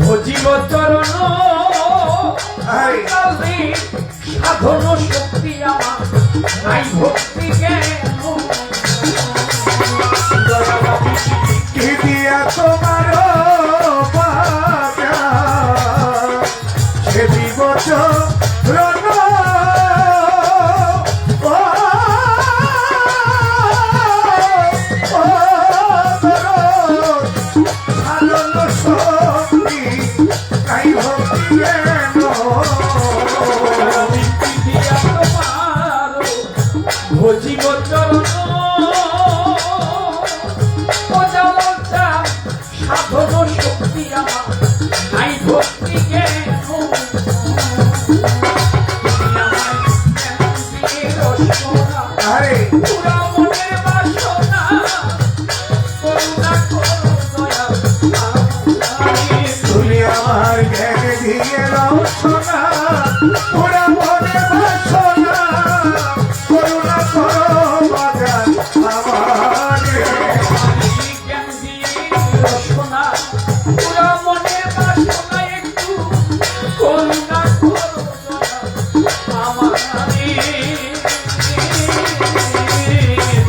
ভজিব চরণ সাধন শক্তি আমার নাই, ভক্তি জ্ঞান কি দিয়া তোমার ভজিব চরণ পূজা সাধন শক্তি আমার নাই ভক্তি জ্ঞান আরে পুরা মনের বাসনা করুণা করো দয়া তুমি আমার জ্ঞান দিয়ে দাও সোনা পুরা মনে বাসনা করুণা করো বাজান আমার জ্ঞান দিয়ে রসনা পুরা মনের বাসনা একটু করুণা করো দয়া আমার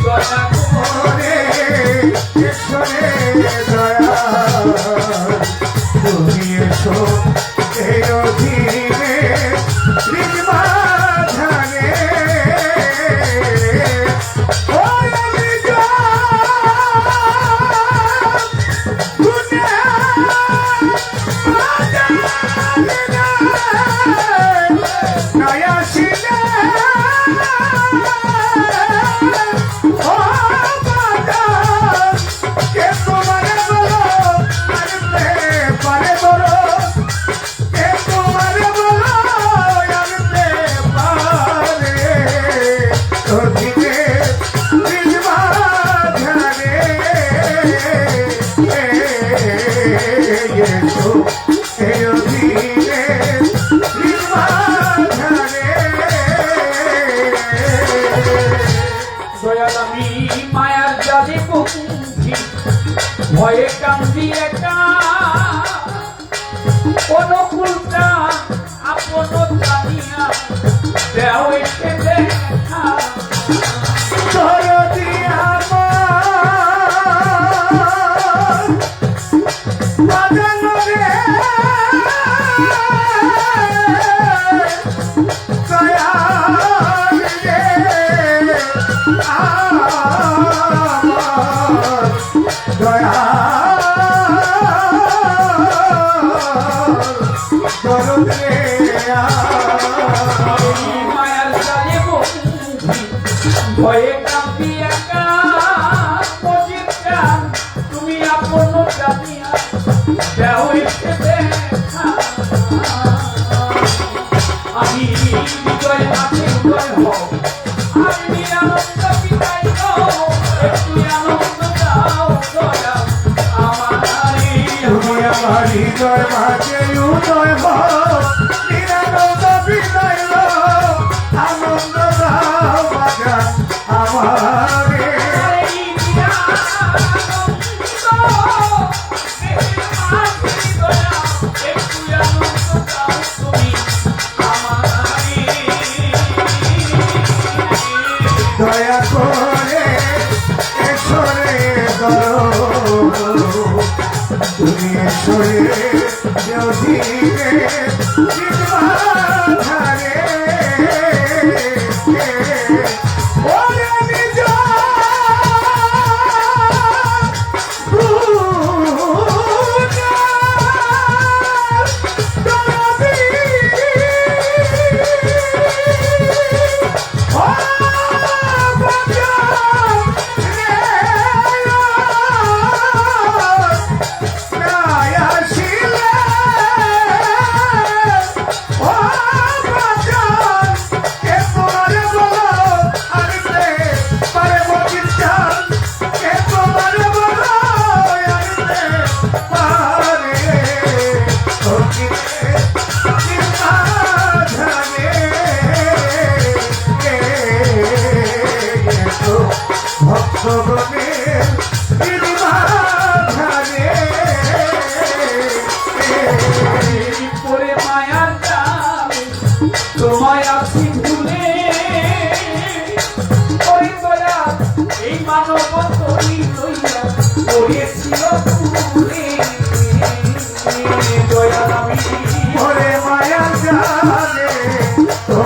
দয়া মনে এসরে দয়া তুমি এসো এই অধীনে ঋগ্বাধানে ওই আমি দয়াল আমি মায়ার জালে বন্ধি ভয়ে কান্দি একা অনুকূলটা আপন জানিয়া দেও এসে দেখা দরদি আমার বাদল রে দয়াল রে আমার দয়াল দরদ রে মায়ার জালে বন্ধি ভয়ে কান্দি একা মজিদটা তুমি আপন জানিয়া দেও এসে দেখা আমি হৃদয় আছে হৃদয় হও আমি আনন্দ বিদায় দাও একটু আনন্দ দাও দয়া আমারে তুমি আমার হৃদয় মাঝে উদয় হও নিরানন্দ বিদায় লও আনন্দ দাও বাজান আমারে দয়া করে এসরে ধরো তুমি এসরে অধীনে ধারে ওরে নিজ ভক্তগণের ধারে পরে মায়ার জাল তোমায় আছি ভুলে ওই দয়া এই মানব তরি লইয়া পড়েছিল ভুলে দয়া আমি ওরে মায়া যা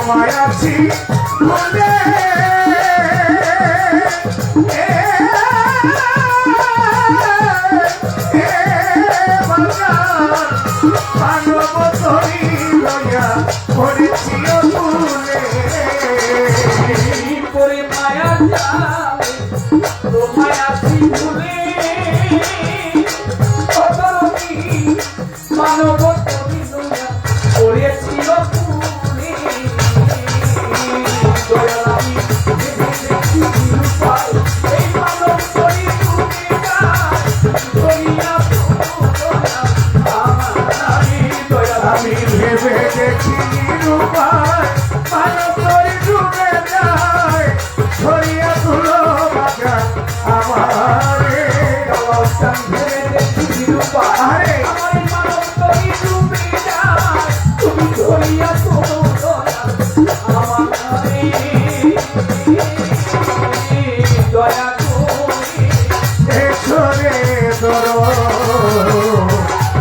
তোমায় আছি বলে মানব তরি লইয়া পড়েছি তুলে পরে মায়া যায় তোমায় আছি ভুলে মানব তরি লইয়া পড়েছি তুলে দয়ালামি এই মানব তরি তুমি দয়া আমি ভেবে দেখি রূপায় মানব তরি ডুবে যায় ছড়িয়া তুলো বাজার আমারে অবস্থান ভেবে দেখি রূপায় আমার মানব তরি ডুবে যায় তুমি ছড়িয়া তুলো আমারে দয়া করে এসো রে ধরো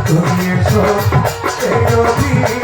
তুমি এসো এই অধীনে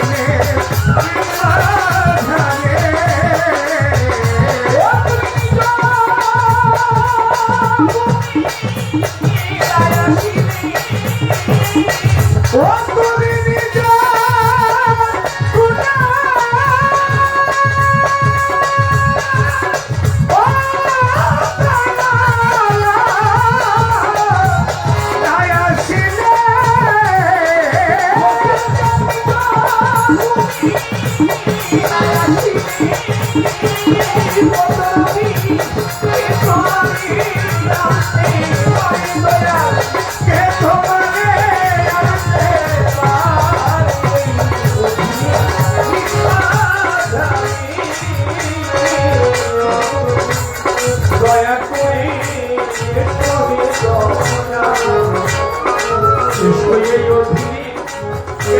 দয়া করে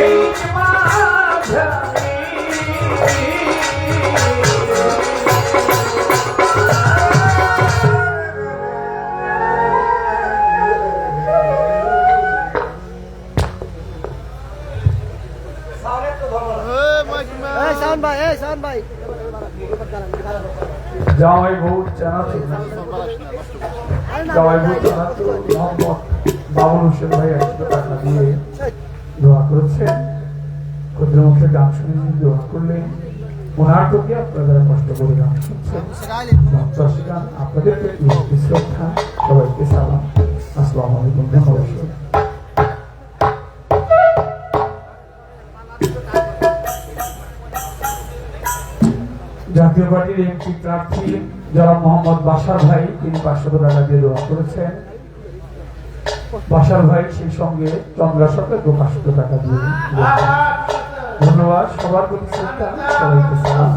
এই শাওন ভাই জামাই বউ জানাতো জামাই বউ জানাতো মোহাম্মদ বাবুল হোসেন ভাই 100 টাকা দিয়ে দোয়া করেছেন ক্ষুদ্র মুখে গান শুনে দোয়া করলে ওনার প্রতি আপনারা কষ্ট করে গান শুনছেন গান আপনাদের প্রতি শ্রদ্ধা সবাইকে সালাম আসসালামু আলাইকুম ধন্যবাদ জাতীয় পার্টির এমপি প্রার্থী যারা মোহাম্মদ বাশার ভাই তিনি 500 টাকা দিয়ে দোয়া করেছেন বাশার ভাই সেই সঙ্গে চন্দ্রা সরকার 500 টাকা দিয়ে ধন্যবাদ সবার প্রতি শ্রদ্ধা সবাইকে সালাম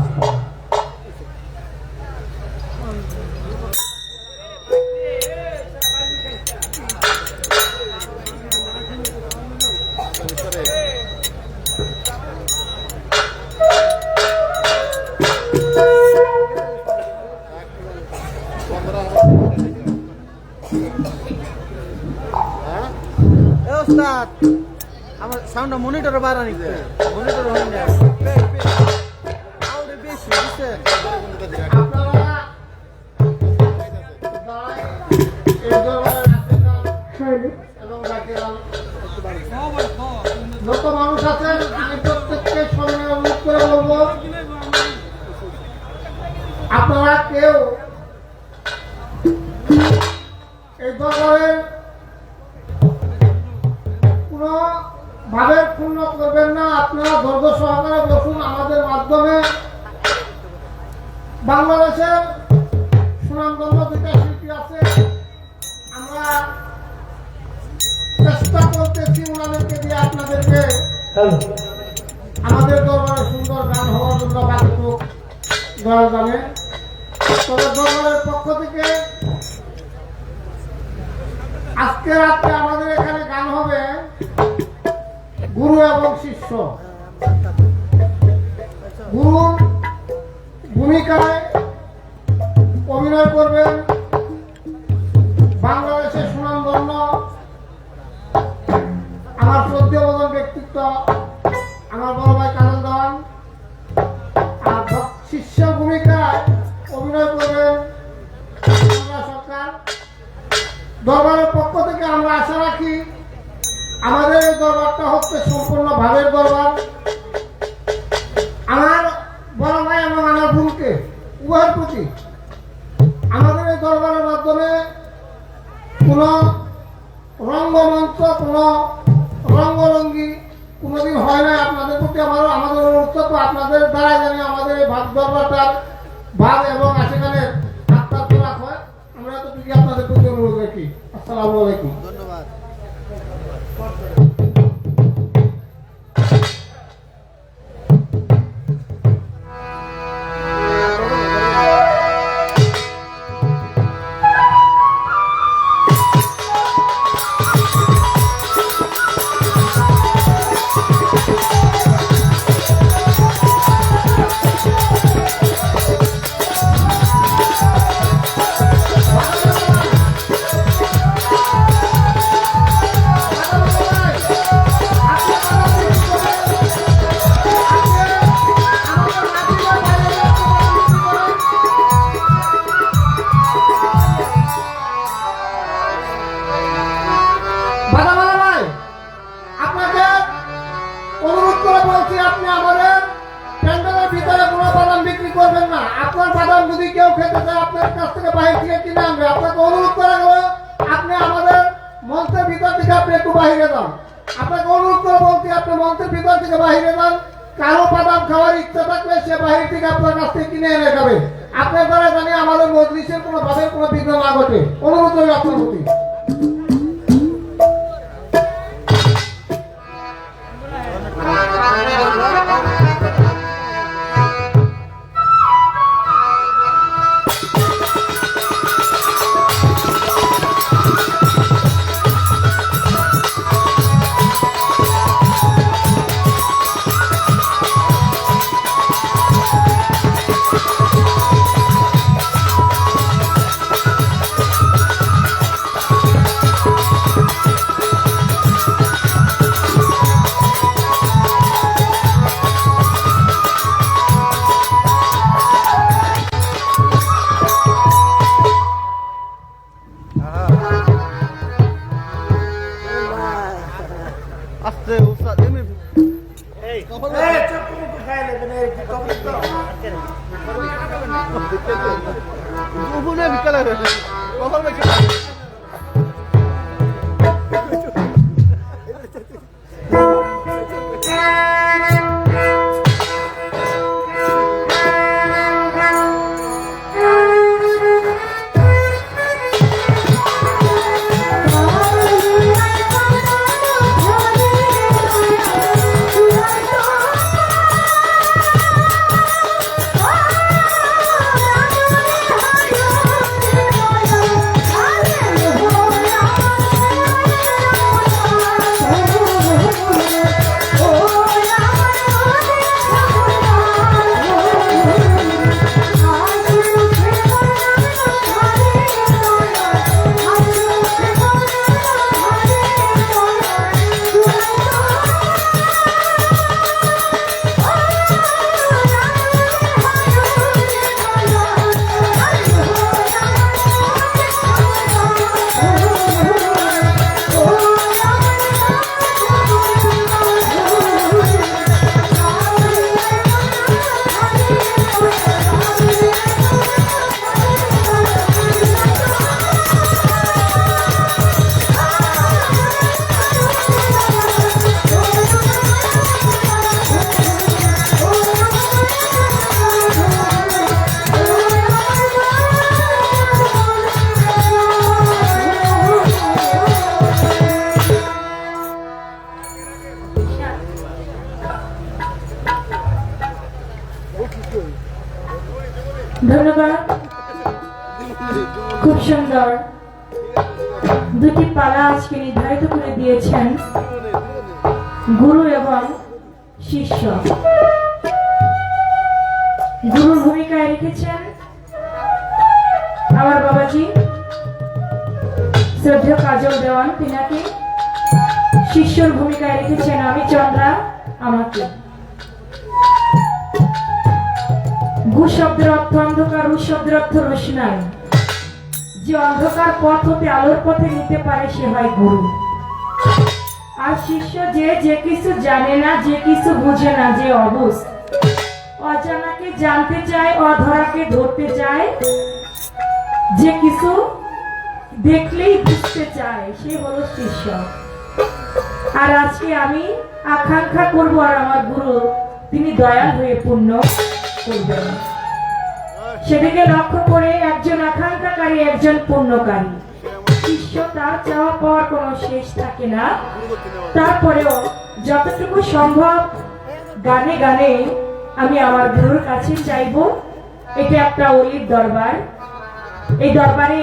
ওস্তাদ আমার সাউন্ডটা মনিটরে বাড়া নিতে মনিটর হয় না আউরে বেশি দিছে যত মানুষ আছেন আমি প্রত্যেককে সামনে অনুরোধ করে বলবো আপনারা কেউ এই দরবারের কোনো ভাবে পূর্ণ করবেন না আপনারা ধৈর্য সহকারে বসুন আমাদের মাধ্যমে বাংলাদেশের সুনামধন্য দুইটা শিল্পী আছে আমরা চেষ্টা করতেছি ওনাদেরকে দিয়ে আপনাদেরকে আমাদের দরবারে সুন্দর গান হওয়ার জন্য বাকিটুক দয়া জানে তবে দরবারের পক্ষ থেকে আজকে রাত্রে আমাদের এখানে গান হবে গুরু এবং শিষ্য গুরুর ভূমিকায় অভিনয় করবেন বাংলাদেশের সুনামধন্য আমার শ্রদ্ধেয় ব্যক্তিত্ব আমার বড় ভাই কাজল দেওয়ান আর দরবারের পক্ষ থেকে আমরা আশা রাখি আমাদের এই দরবারটা হচ্ছে সম্পূর্ণ ভাবের দরবার। আমার বড় ভাই এবং আমার বোনকে উভয়ের প্রতি আমাদের এই দরবারের মাধ্যমে কোনো রঙ্গমঞ্চ, কোনো রঙ্গরঙ্গি কোনোদিন হয় না। আপনাদের প্রতি আমাদের অনুরোধ থাকবে, আপনাদের দ্বারা জানি আমাদের এই ভাব দরবারটার ভাব এবং আশেখানের আত্মার তোলা হয়। আমরা এতটুকু আপনাদের প্রতি অনুরোধ রাখি। আসসালামু আলাইকুম। ধন্যবাদ। আপনার বাদাম যদি কেউ খেতে চায় আপনার কাছ থেকে বাহির থেকে কিনে আনবে। আপনাকে অনুরোধ করা গেল আপনি আমাদের মঞ্চের ভিতর থেকে আপনি একটু বাহিরে যান। আপনাকে অনুরোধ করে বলছি আপনি মঞ্চের ভিতর থেকে বাহিরে যান। কারো বাদাম খাওয়ার ইচ্ছা থাকলে সে বাহির থেকে আপনার কাছ থেকে কিনে এনে খাবে। আপনার দ্বারা জানি আমাদের মজলিসের কোনো ভাবের কোনো বিঘ্ন না ঘটে। অনুরোধ করি আপনার প্রতি। আস্তে উস্তাদ এমনি এই কপাল চুপ করে খায় নেবেন এই কপাল তো উপরে বিকালে কপাল বেশি ধন্যবাদ। খুব সুন্দর দুটি পালা আজকে নির্ধারিত করে দিয়েছেন গুরু এবং শিষ্য। গুরুর ভূমিকায় রেখেছেন আমার বাবাজি শ্রদ্ধেয় কাজল দেওয়ান তিনাকে, শিষ্যর ভূমিকায় রেখেছেন আমি চন্দ্রা আমাকে। গু শব্দের অর্থ অন্ধকার, রু শব্দের অর্থ রোশনাই। যে অন্ধকার পথ হতে আলোর পথে নিতে পারে সে হয় গুরু। আর শিষ্য যে কিছু জানে না, যে কিছু বুঝে না, যে অবুঝ, অজানাকে জানতে চায়, অধরাকে ধরতে চায়, যে কিছু দেখলেই বুঝতে চায়, সে হলো শিষ্য। আর আজকে আমি আকাঙ্ক্ষা করব আর আমার গুরু তিনি দয়াল হয়ে পূর্ণ করবেন। সেদিকে লক্ষ্য করে একজন আকাঙ্ক্ষাকারী, একজন পূর্ণকারী শিষ্য, তার চাওয়া পাওয়ার কোনো শেষ থাকে না। তারপরেও যতটুকু সম্ভব গানে গানে আমি আমার গুরুর কাছে চাইব। এটা একটা অলির দরবার। এই দরবারে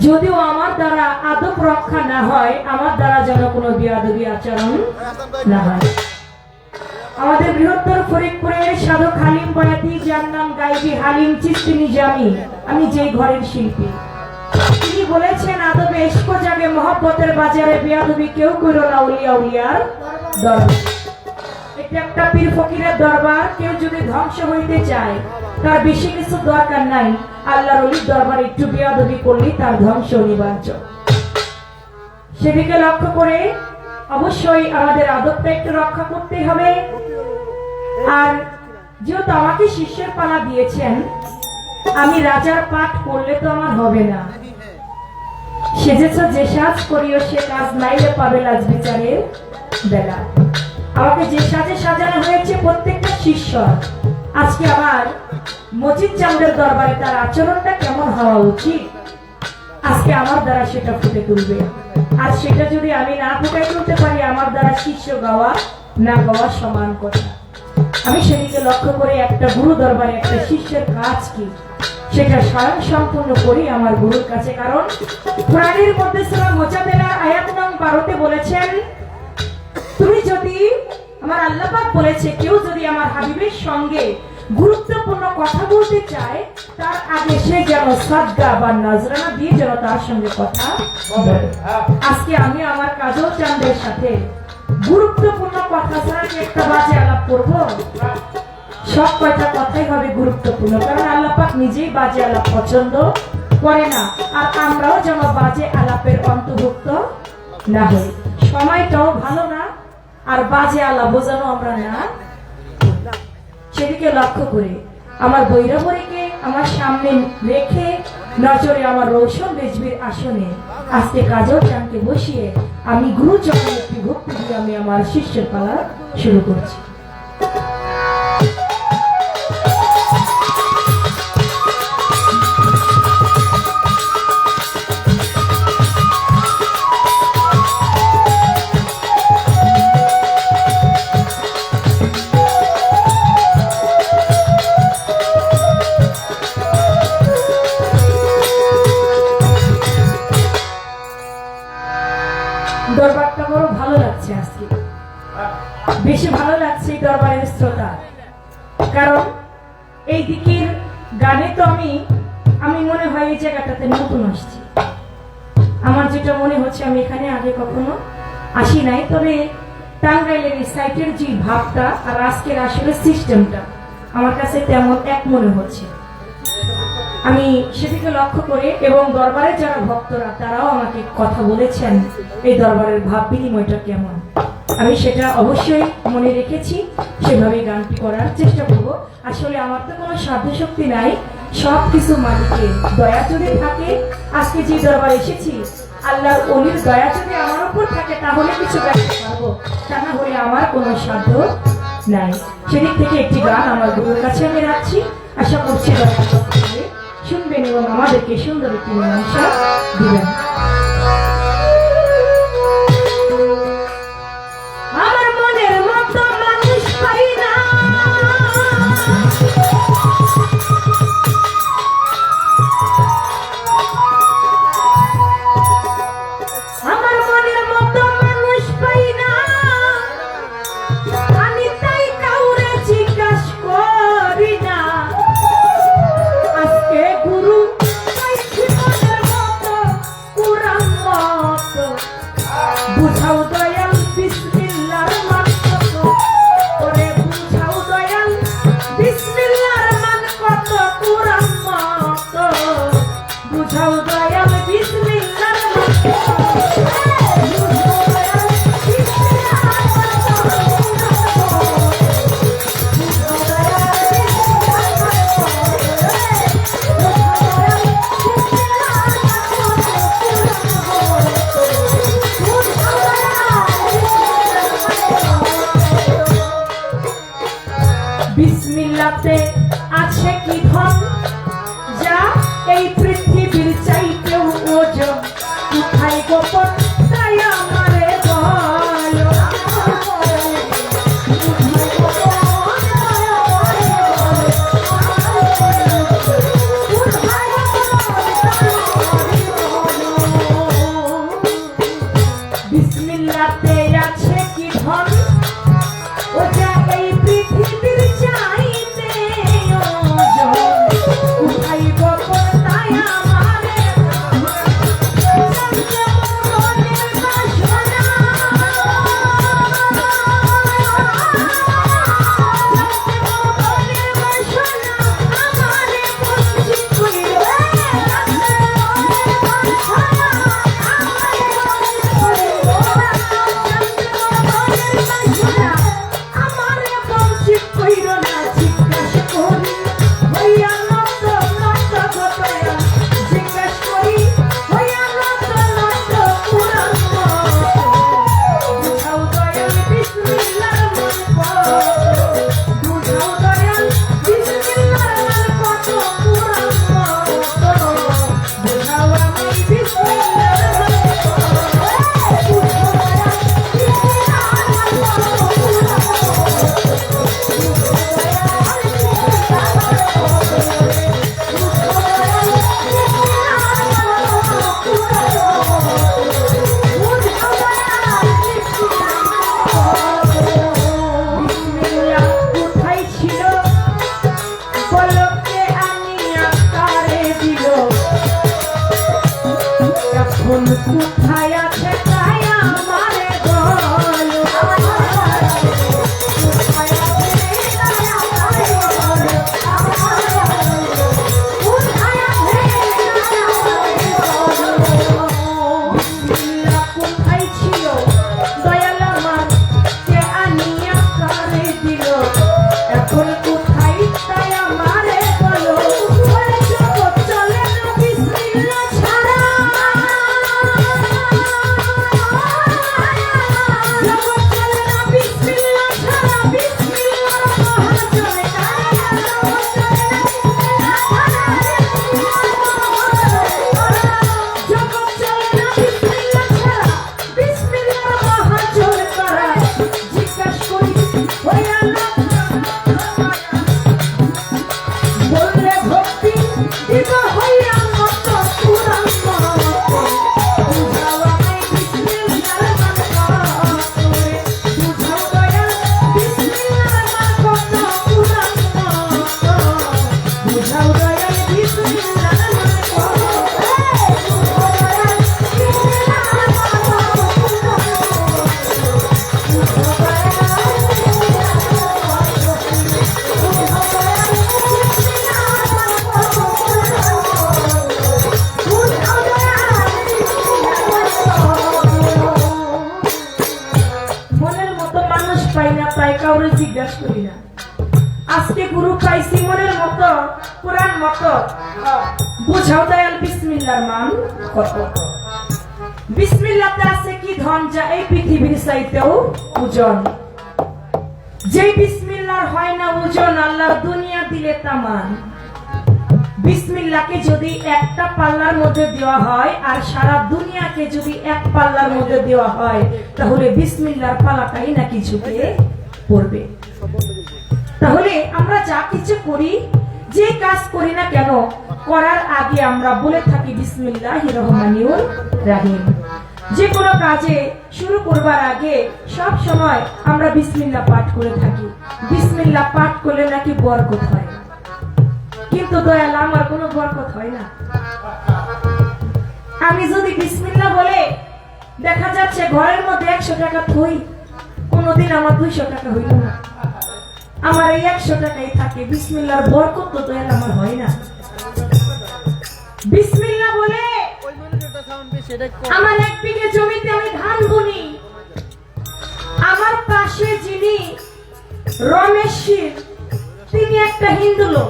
যদিও আমার দ্বারা আদব রক্ষা না হয়, আমার দ্বারা যেন কোনো বেয়াদবি আচরণ না হয়। আমাদের বৃহত্তর ফরিদপুরের সাধক হালিম বয়াতি, যার নাম গাইবি হালিম চিশতি নিজামি, আমি যেই ঘরের শিল্পী, তিনি বলেছেন আদবে এশক জাগে মহব্বতের বাজারে, বেয়াদবি কেউ করো না উলিয়া উলিয়ার দরবার। এটা একটা পীর ফকিরের দরবার। কেউ যদি ধ্বংস হইতে চায় তার বেশি কিছু দরকার নাই, আল্লাহর ওলির দরবার একটু বেয়াদবি করলেই তার ধ্বংস অনিবার্য। সেদিকে লক্ষ্য করে অবশ্যই আমাদের আদবটা একটু রক্ষা করতে হবে। আর যেহেতু আমাকে শিষ্যের পালা দিয়েছেন, আমি রাজার পাঠ করলে তো আমার হবে না। সেজেছ যে সাজ করিও সে কাজ নাইলে পাবে লাজ বিচারের বেলা। আমাকে যে সাজে সাজানো হয়েছে প্রত্যেকটা শিষ্য, আজকে আমার মজিদ চাঁদের দরবারে তার আচরণটা কেমন হওয়া উচিত, আজকে আমার দ্বারা সেটা ফুটে তুলবে। আর সেটা যদি আমি না ফুটাই তুলতে পারি, আমার দ্বারা শিষ্য গাওয়া না গাওয়া সমান কথা। আমি সেদিকে লক্ষ্য করে একটা গুরু দরবারে একটা শিষ্যের কাজ কি সেটা স্বয়ং সম্পূর্ণ করি আমার গুরুর কাছে। কারণ কোরআনের মধ্যে সূরা মুজাদালার আয়াত নং 12-তে বলেছেন, তুমি যদি, আমার আল্লাহ পাক বলেছে, কেউ যদি আমার হাবিবের সঙ্গে গুরুত্বপূর্ণ কথা বলতে চায়, তার আগে সে যেন সাদকা বা নজরানা দিয়ে যেন তার সঙ্গে কথা বলে। আজকে আমি আমার কাজল চাঁদের সাথে গুরুত্বপূর্ণ কথা ছাড়া কি একটা বাজে আলাপ করব? সব কয়টা কথাই হবে গুরুত্বপূর্ণ, কারণ আল্লাহ পাক নিজেই বাজে আলাপ পছন্দ করে না। আর আমরাও যেন বাজে আলাপের অন্তর্ভুক্ত না হই। সময়টাও ভালো না, আর বাজে আলাপ বোঝানো আমরা না। সেদিকে লক্ষ্য করে আমার বৈরাবরীকে আমার সামনে রেখে নজরে আমার রৌশন রেজবির আসনে আজকে কাজল চাঁদকে বসিয়ে আমি গুরুচরণে একটি ভক্তি দিয়ে আমি আমার শিষ্যের পালা শুরু করছি। দরবারটা বড় ভালো লাগছে আজকে, বেশি ভালো লাগছে এই দরবারের শ্রোতা। কারণ এই দিকের গানে তো আমি মনে হয় এই জায়গাটাতে নতুন আসছি। আমার যেটা মনে হচ্ছে আমি এখানে আগে কখনো আসি নাই। তবে টাঙ্গাইলের এই সাইটের যে ভাবটা আর আজকের আসলে সিস্টেমটা আমার কাছে তেমন এক মনে হচ্ছে। আমি সেদিকে লক্ষ্য করে এবং দরবারে যারা ভক্তরা তারাও আমাকে কথা বলেছেন এই দরবারের ভাব বিনিময়টা কেমন, আমি সেটা অবশ্যই মনে রেখেছি। সেভাবে গানটি করার চেষ্টা করব। আসলে আমার তো কোনো সাধ্যশক্তি নাই, সব কিছু মালিকের দয়া যদি থাকে, আজকে যে দরবারে এসেছি আল্লাহর ওলির দয়া যদি আমার উপর থাকে তাহলে কিছু করতে পারবো, তা না হলে আমার কোনো সাধ্য নাই। সেদিক থেকে একটি গান আমার গুরুর কাছে আমি রাখছি, আশা করছি শুনবেন এবং আমাদেরকে সুন্দর একটি মীমাংসা দিবেন। আমার মনের মতো মানুষ পাই না, আমার মনের মতো মানুষ পাই না, আমি তাই কাউরে জিজ্ঞাস করি না। আজকে গুরু পাইছি মনের মতো কুরাম্মা বিসমিল্লাতে আছে কি ধন যা এই পৃথিবীর চাইতেও ওজন কোথায় গোপন তাই আমারে বলো বিসমিল্লাতে আছে কি ধন ও যা এই পৃথিবীর চাইতে ওজন কোথায় গোপন তাই আমারে কোথায় আছে তাই আমারে বলো কোথায় আছে তাই আমারে বলো কোথায় আছে তাই আমারে বলো বিসমিল্লাহ কোথায় ছিল দয়াল আমার কে আনিয়া কারে দিল এখন কোথায় তাই আমারে বলো জগৎ চলে না বিসমিল্লাহ ছাড়া কাউরে জিজ্ঞাসা করি না আজকে গুরু পাইছি মনের মতো কোরআন মতো বুঝাও দয়াল বিসমিল্লাহর মান কত বিসমিল্লাহতে আছে কি ধন যা এই পৃথিবীর চাইতেও ওজন যে বিসমিল্লাহর হয় না ওজন আল্লাহর দুনিয়া দিলে তামান বিসমিল্লাহকে যদি একটা পাল্লার মধ্যে দেওয়া হয় আর সারা দুনিয়াকে যদি এক পাল্লার মধ্যে দেওয়া হয় তাহলে বিসমিল্লাহর পাল্লাটাই নাকি ঝুঁকে পড়বে তাহলে আমরা যা কিছু করি যে কাজ করি না কেন করার আগে আমরা বলে থাকি বিসমিল্লাহির রহমানির রহিম যে কোনো কাজে শুরু করবার আগে সব সময় আমরা বিসমিল্লাহ পাঠ করে থাকি বিসমিল্লাহ পাঠ করলে নাকি বরকত হয় কিন্তু দয়াল আমার কোনো বরকত হয় না আমি যদি বিসমিল্লাহ বলে দেখা যাচ্ছে ঘরের মধ্যে 100 টাকা থই কোনদিন আমার 200 টাকা হইল না আমার এই 100 টাকাই থাকে বিসমিল্লাহর বরকত তো দয়াল আমার হয় না বিসমিল্লাহ বলে আমার এক বিঘে জমিতে আমি ধান বুনি আমার পাশে যিনি রমেশীর তিনি একটা হিন্দু লোক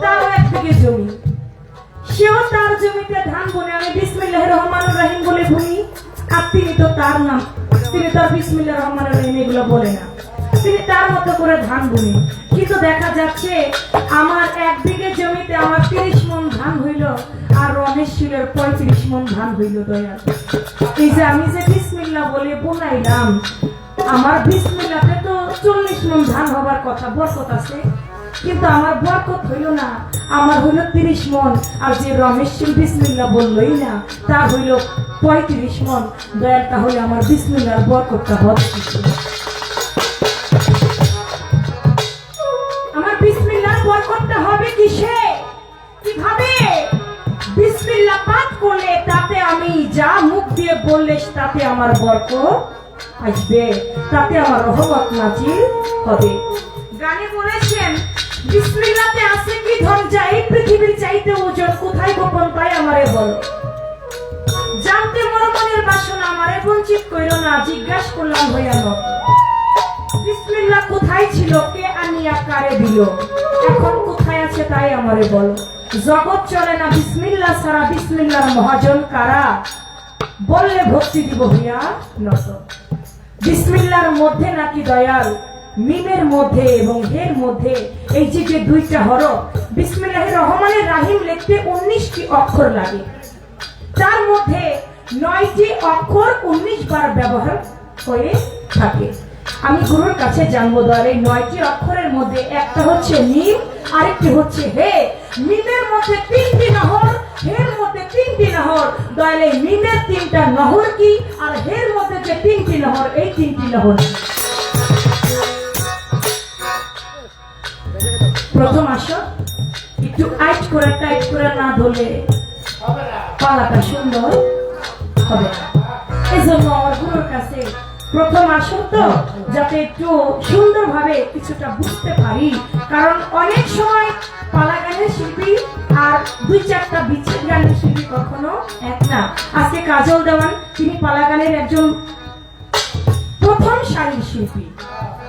তার এক বিঘে জমি সেও তার জমিতে ধান বুনে আমি বিসমিল্লাহির রহমানির রহিম বলে বুনি আর তিনি তো তার নাম তিনি তো বিসমিল্লাহির রহমানির রহিম এগুলো বলে না তিনি তার মতো করে ধান বুনে। কিন্তু দেখা যাচ্ছে আমার 1 বিঘে জমিতে আমার 30 মণ ধান হইল, আর রমেশ শিলের 35 মণ ধান হইল। দয়াল, এই যে আমি যে বিসমিল্লাহ বলে বুনাইলাম, আমার বিসমিল্লাতে তো 40 মণ ধান হবার কথা, বরকত আছে, কিন্তু আমার বরকত হইল না, আমার হইল 30 মণ। আর যে রমেশ শিল বিসমিল্লাহ বললই না, তা হইল 35 মণ। দয়াল, তাহলে আমার বিসমিল্লাহর বরকতটা হচ্ছে, আমার বিসমিল্লাহর বরকতটা হবে কিসে, কিভাবে? বিসমিল্লাহ পাঠ করলে তাতে আমি যা মুখ দিয়ে বললে তাতে আমার বরকত আসবে, তাতে আমার রহমত নাজিল হবে। গানে বলেছেন, বিসমিল্লাহতে আছে কি ধন যাই, পৃথিবীর চাইতে ওজন কোথায় গোপন পাই আমারে বল। জানতে মনের বাসনা আমারে বঞ্চিত কইল না, জিজ্ঞাসা করলাম হইয়া নত। বিসমিল্লাহ কোথায় ছিল, কে আনিয়া কারে দিল, এখন কোথায় আছে তাই আমারে বল। জগৎ চলে না বিসমিল্লাহ ছাড়া, বিসমিল্লাহর মহাজন কারা, বললে ভক্তি দিব হইয়া নত। বিসমিল্লাহর মধ্যে নাকি দয়াল, মিমের মধ্যে এবং হের মধ্যে এই যে যে 2টা হরফ, বিসমিল্লাহির রহমানির রাহিম লিখতে 19টি অক্ষর লাগে, তার মধ্যে 9টি অক্ষর 19 বার ব্যবহার হয়ে থাকে। আমি গুরুর কাছে জানবো দয়াল, এই 9টি অক্ষরের মধ্যে একটা হচ্ছে মিম, আরেকটি হচ্ছে হে। মিমের মধ্যে 3টি নহর, হের মধ্যে 3টি নহর। দয়াল, এই মিমের 3টা নহর কি, আর হের মধ্যে যে 3টি নহর, এই 3টি নহর। প্রথম আসো, একটু আইট করে টাইট করে না ধরলে পালাটা সুন্দর হবে না। এই জন্য আমার গুরুর কাছে প্রথম আসো তো, যাতে একটু সুন্দরভাবে কিছুটা বুঝতে পারি। কারণ অনেক সময় পালা গানের শিল্পী আর 2-4টা বিচ্ছেদ গানের শিল্পী কখনো এক না। আজকে কাজল দেওয়ান, তিনি পালা গানের একজন প্রথম সারির শিল্পী,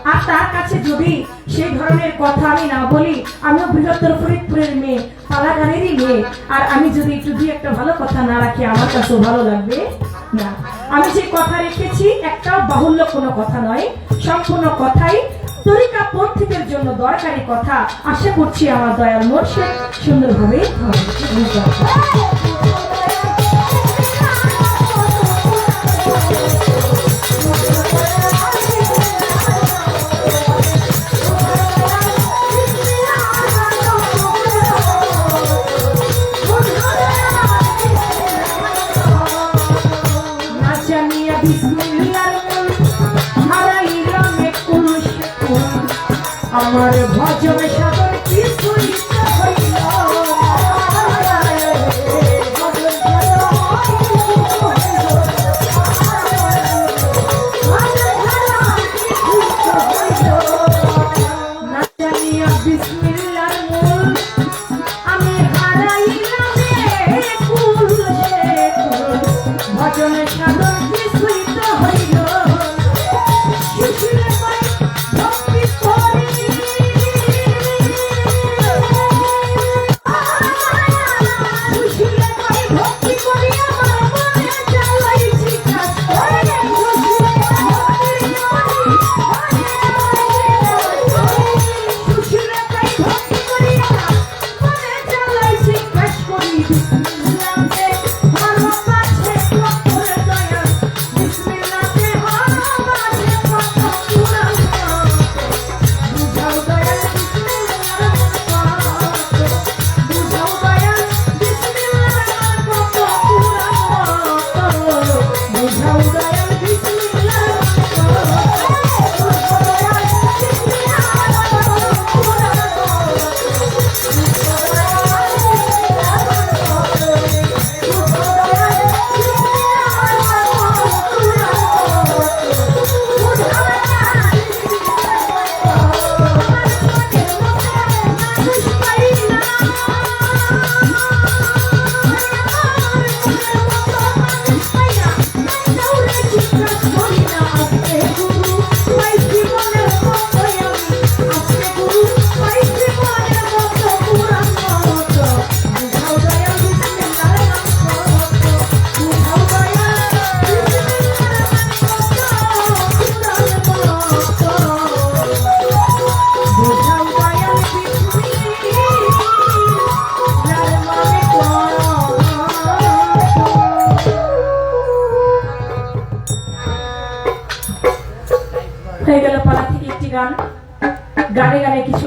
আর তার কাছে যদি সেই ধরনের কথা আমি না বলি, আমিও বৃহত্তর ফরিদপুরের মেয়ে, পালা গানেরই মেয়ে, আর আমি যদি একটু 2-1টা ভালো কথা না রাখি, আমার কাছেও ভালো লাগবে না। আমি যে কথা রেখেছি একটাও বাহুল্য কোনো কথা নয়, সম্পূর্ণ কথাই তরিকা পন্থীদের জন্য দরকারি কথা। আশা করছি আমার দয়াল মুর্শিদ সুন্দরভাবে হবে। আমার ভজন সাধন কিছুই হইল, না জানিয়া বিসমিল্লাহর মূল আমি হারাইলাম কুল, ভজন সাধন কিছুই তো হইল।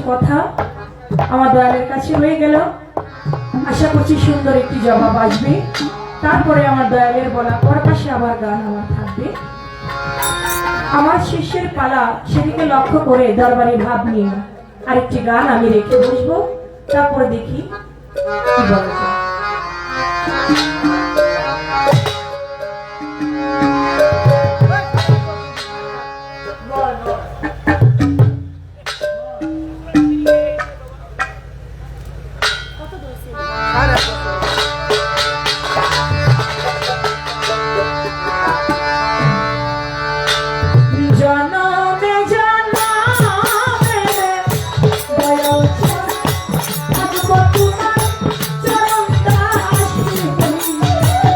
কথা আমার দয়ালের কাছে রয়ে গেল। আশা করছি সুন্দর একটি জবাব আসবে। তারপরে আমার দয়ালের বলা পর পাশে আবার গান আমার থাকবে। আমার শিষ্যের পালা, সেদিকে লক্ষ্য করে দরবারি ভাব নিয়ে আরেকটি গান আমি রেখে বসবো। তারপরে দেখি কি বলা যায়। জনমে জনমে দয়াল থাকবো তোমার চরণ দাসী হইয়া।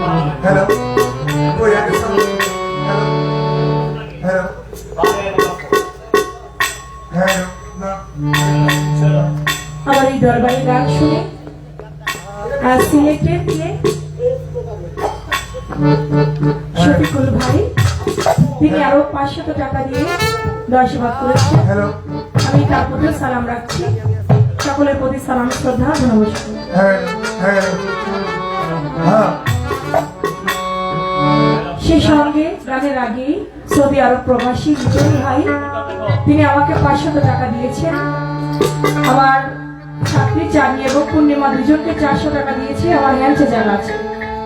Hello. Wait, I just Hello. Hello. Hello. No. আমার এই দরবারি গান শুনে আর সিলেক্টেড দিয়ে শফিকুল ভাই তিনি আরো 500 টাকা দিয়ে দর্শবাদ করেছেন। Hello. আমি তার প্রতি সালাম রাখছি। সকলের প্রতি সালাম শ্রদ্ধা নমস্কার। Hello. Hello. সেই সঙ্গে গানের আগে সৌদি আরব প্রবাসী বিজয় ভাই তিনি আমাকে 500 টাকা দিয়েছেন। আমার ছাত্রী চাঁদনি এবং পূর্ণিমা দুজনকে 400 টাকা দিয়েছে। আমার হেলথে যারা আছে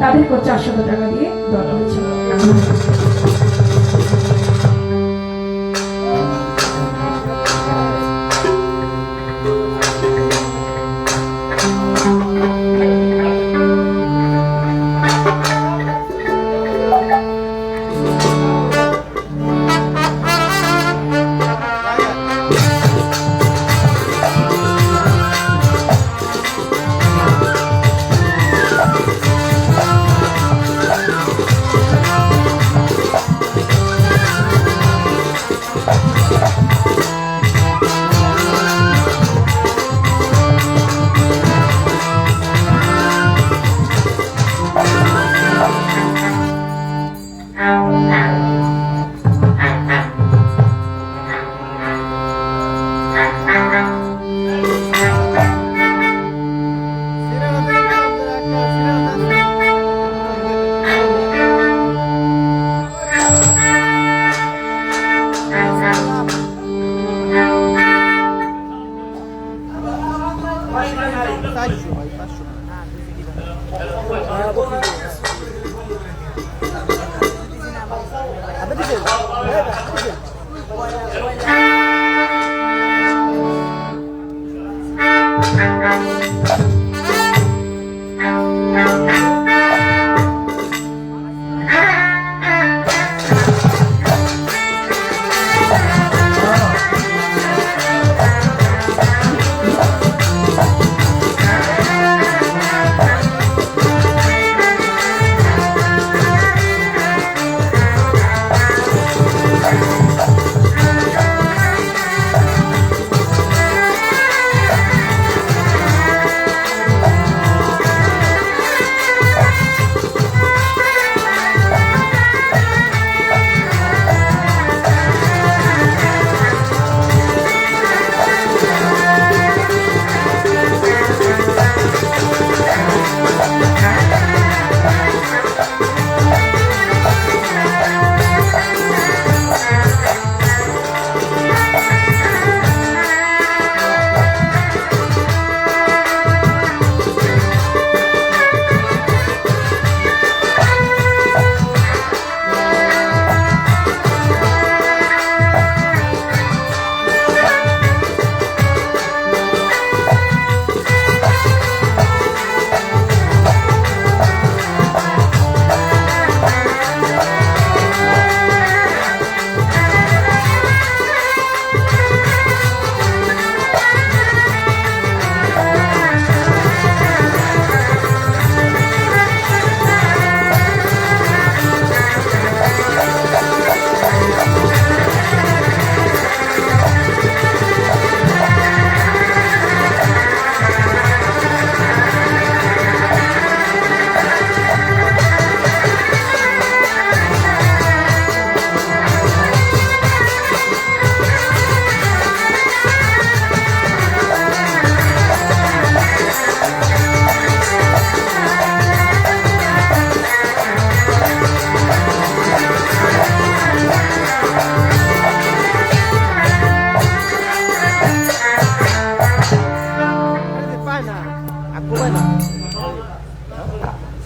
তাদেরকেও 400 টাকা দিয়ে দেওয়া হয়েছে।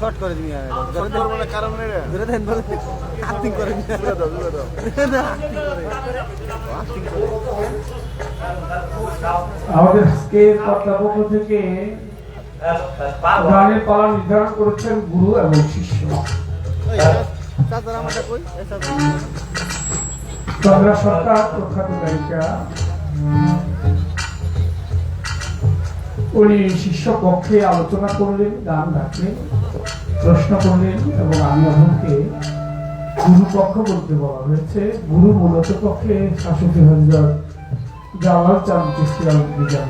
শর্ট করে দিবি কারণ দেন বলে অ্যাক্টিং করে আমাদের আজকে কর্তাপক্ষ থেকে গানের পালা নির্ধারণ করেছেন গুরু এবং শিষ্য। চন্দ্রা সরকার প্রখ্যাত গায়িকা, উনি শিষ্য পক্ষে আলোচনা করলেন, গান রাখলেন। প্রশ্ন করলেন এবং আমি আমাকে গুরু পক্ষ বলতে বলা হয়েছে। গুরু মূলত পক্ষে শাশুড়ি হজরত জালাল চাঁদ চিশতি আল-মিজান।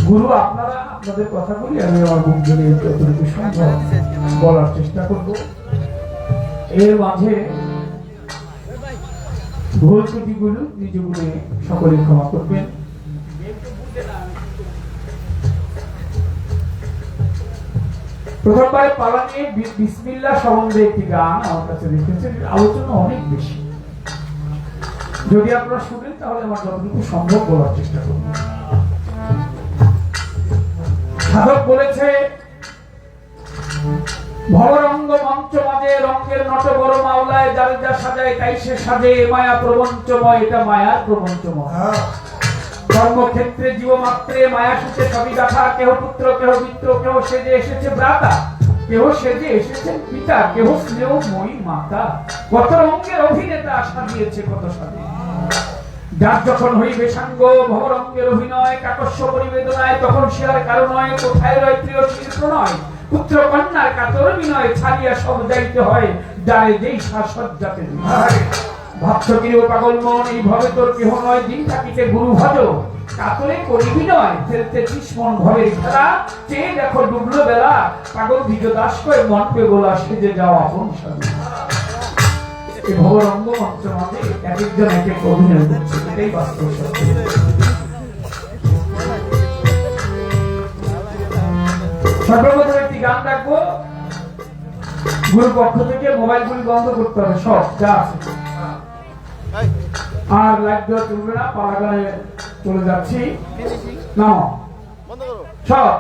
গুরু আপনারা আপনাদের কথাগুলি আমি আমার মুখ ধরে যতটুকু সম্ভব বলার চেষ্টা করব। এর মাঝে ভুল ত্রুটিগুলো নিজেগুলো সকলে ক্ষমা করবেন। প্রথমবার পালা নিয়ে বিসমিল্লাহ সম্বন্ধে একটি গান আমার কাছে রেখেছেন, আলোচনা অনেক বেশি। যদি আপনারা শুনেন তাহলে আমার যতটুকু সম্ভব বলার চেষ্টা করব। সাধক বলেছে, ভবরঙ্গ মঞ্চ মাঝে রঙ্গের নট বড় মাওলায় যার যা সাজায় তাই সে সাজে, মায়া প্রবঞ্চময়, এটা মায়ার প্রবঞ্চময়। কর্মক্ষেত্রে জীবমাত্রে মায়া সুখে সবই দেখা, কেহ পুত্র কেহ মিত্র, কেহ সেজে এসেছে ভ্রাতা, কেহ সেজে এসেছে পিতা, কেহ স্নেহময়ী মাতা। কত রঙ্গের অভিনেতা সাজিয়েছে কত সাজে, যার যখন হইবে সাঙ্গ ভবরঙ্গের অভিনয়, কাকস্য পরিবেদনায় তখন সে আর কারো নয়। কোথায় রয় প্রিয় শিল্প নয়, পুত্র কন্যার কাতর বিনয়, ছাড়িয়া সব যাইতে হয় যারে যেই সাজসজ্জাতে। ভাবছ কি ও পাগল মন, এই ভবে তোর কেহ নয়, দিন থাকিতে গুরু ভজ, কাতরে করিবি নয় ফেলতে মন ভবের খেলা। চেয়ে দেখো ডুবলো বেলা, পাগল ভিজ দাস করে মন পে গোলা সেজে যাওয়া আপন সাজে। এই ভবরঙ্গ মঞ্চ মাঝে এক একজন এক এক অভিনয় করছে, এটাই বাস্তব সত্য। সর্বপ্রথম একটি গান রাখবো, গুরু পক্ষ থেকে মোবাইলগুলি বন্ধ করতে হবে সব যা আছে, আর লাইট দেওয়া চলবে না। পালা গানে চলে যাচ্ছি, নাও সব।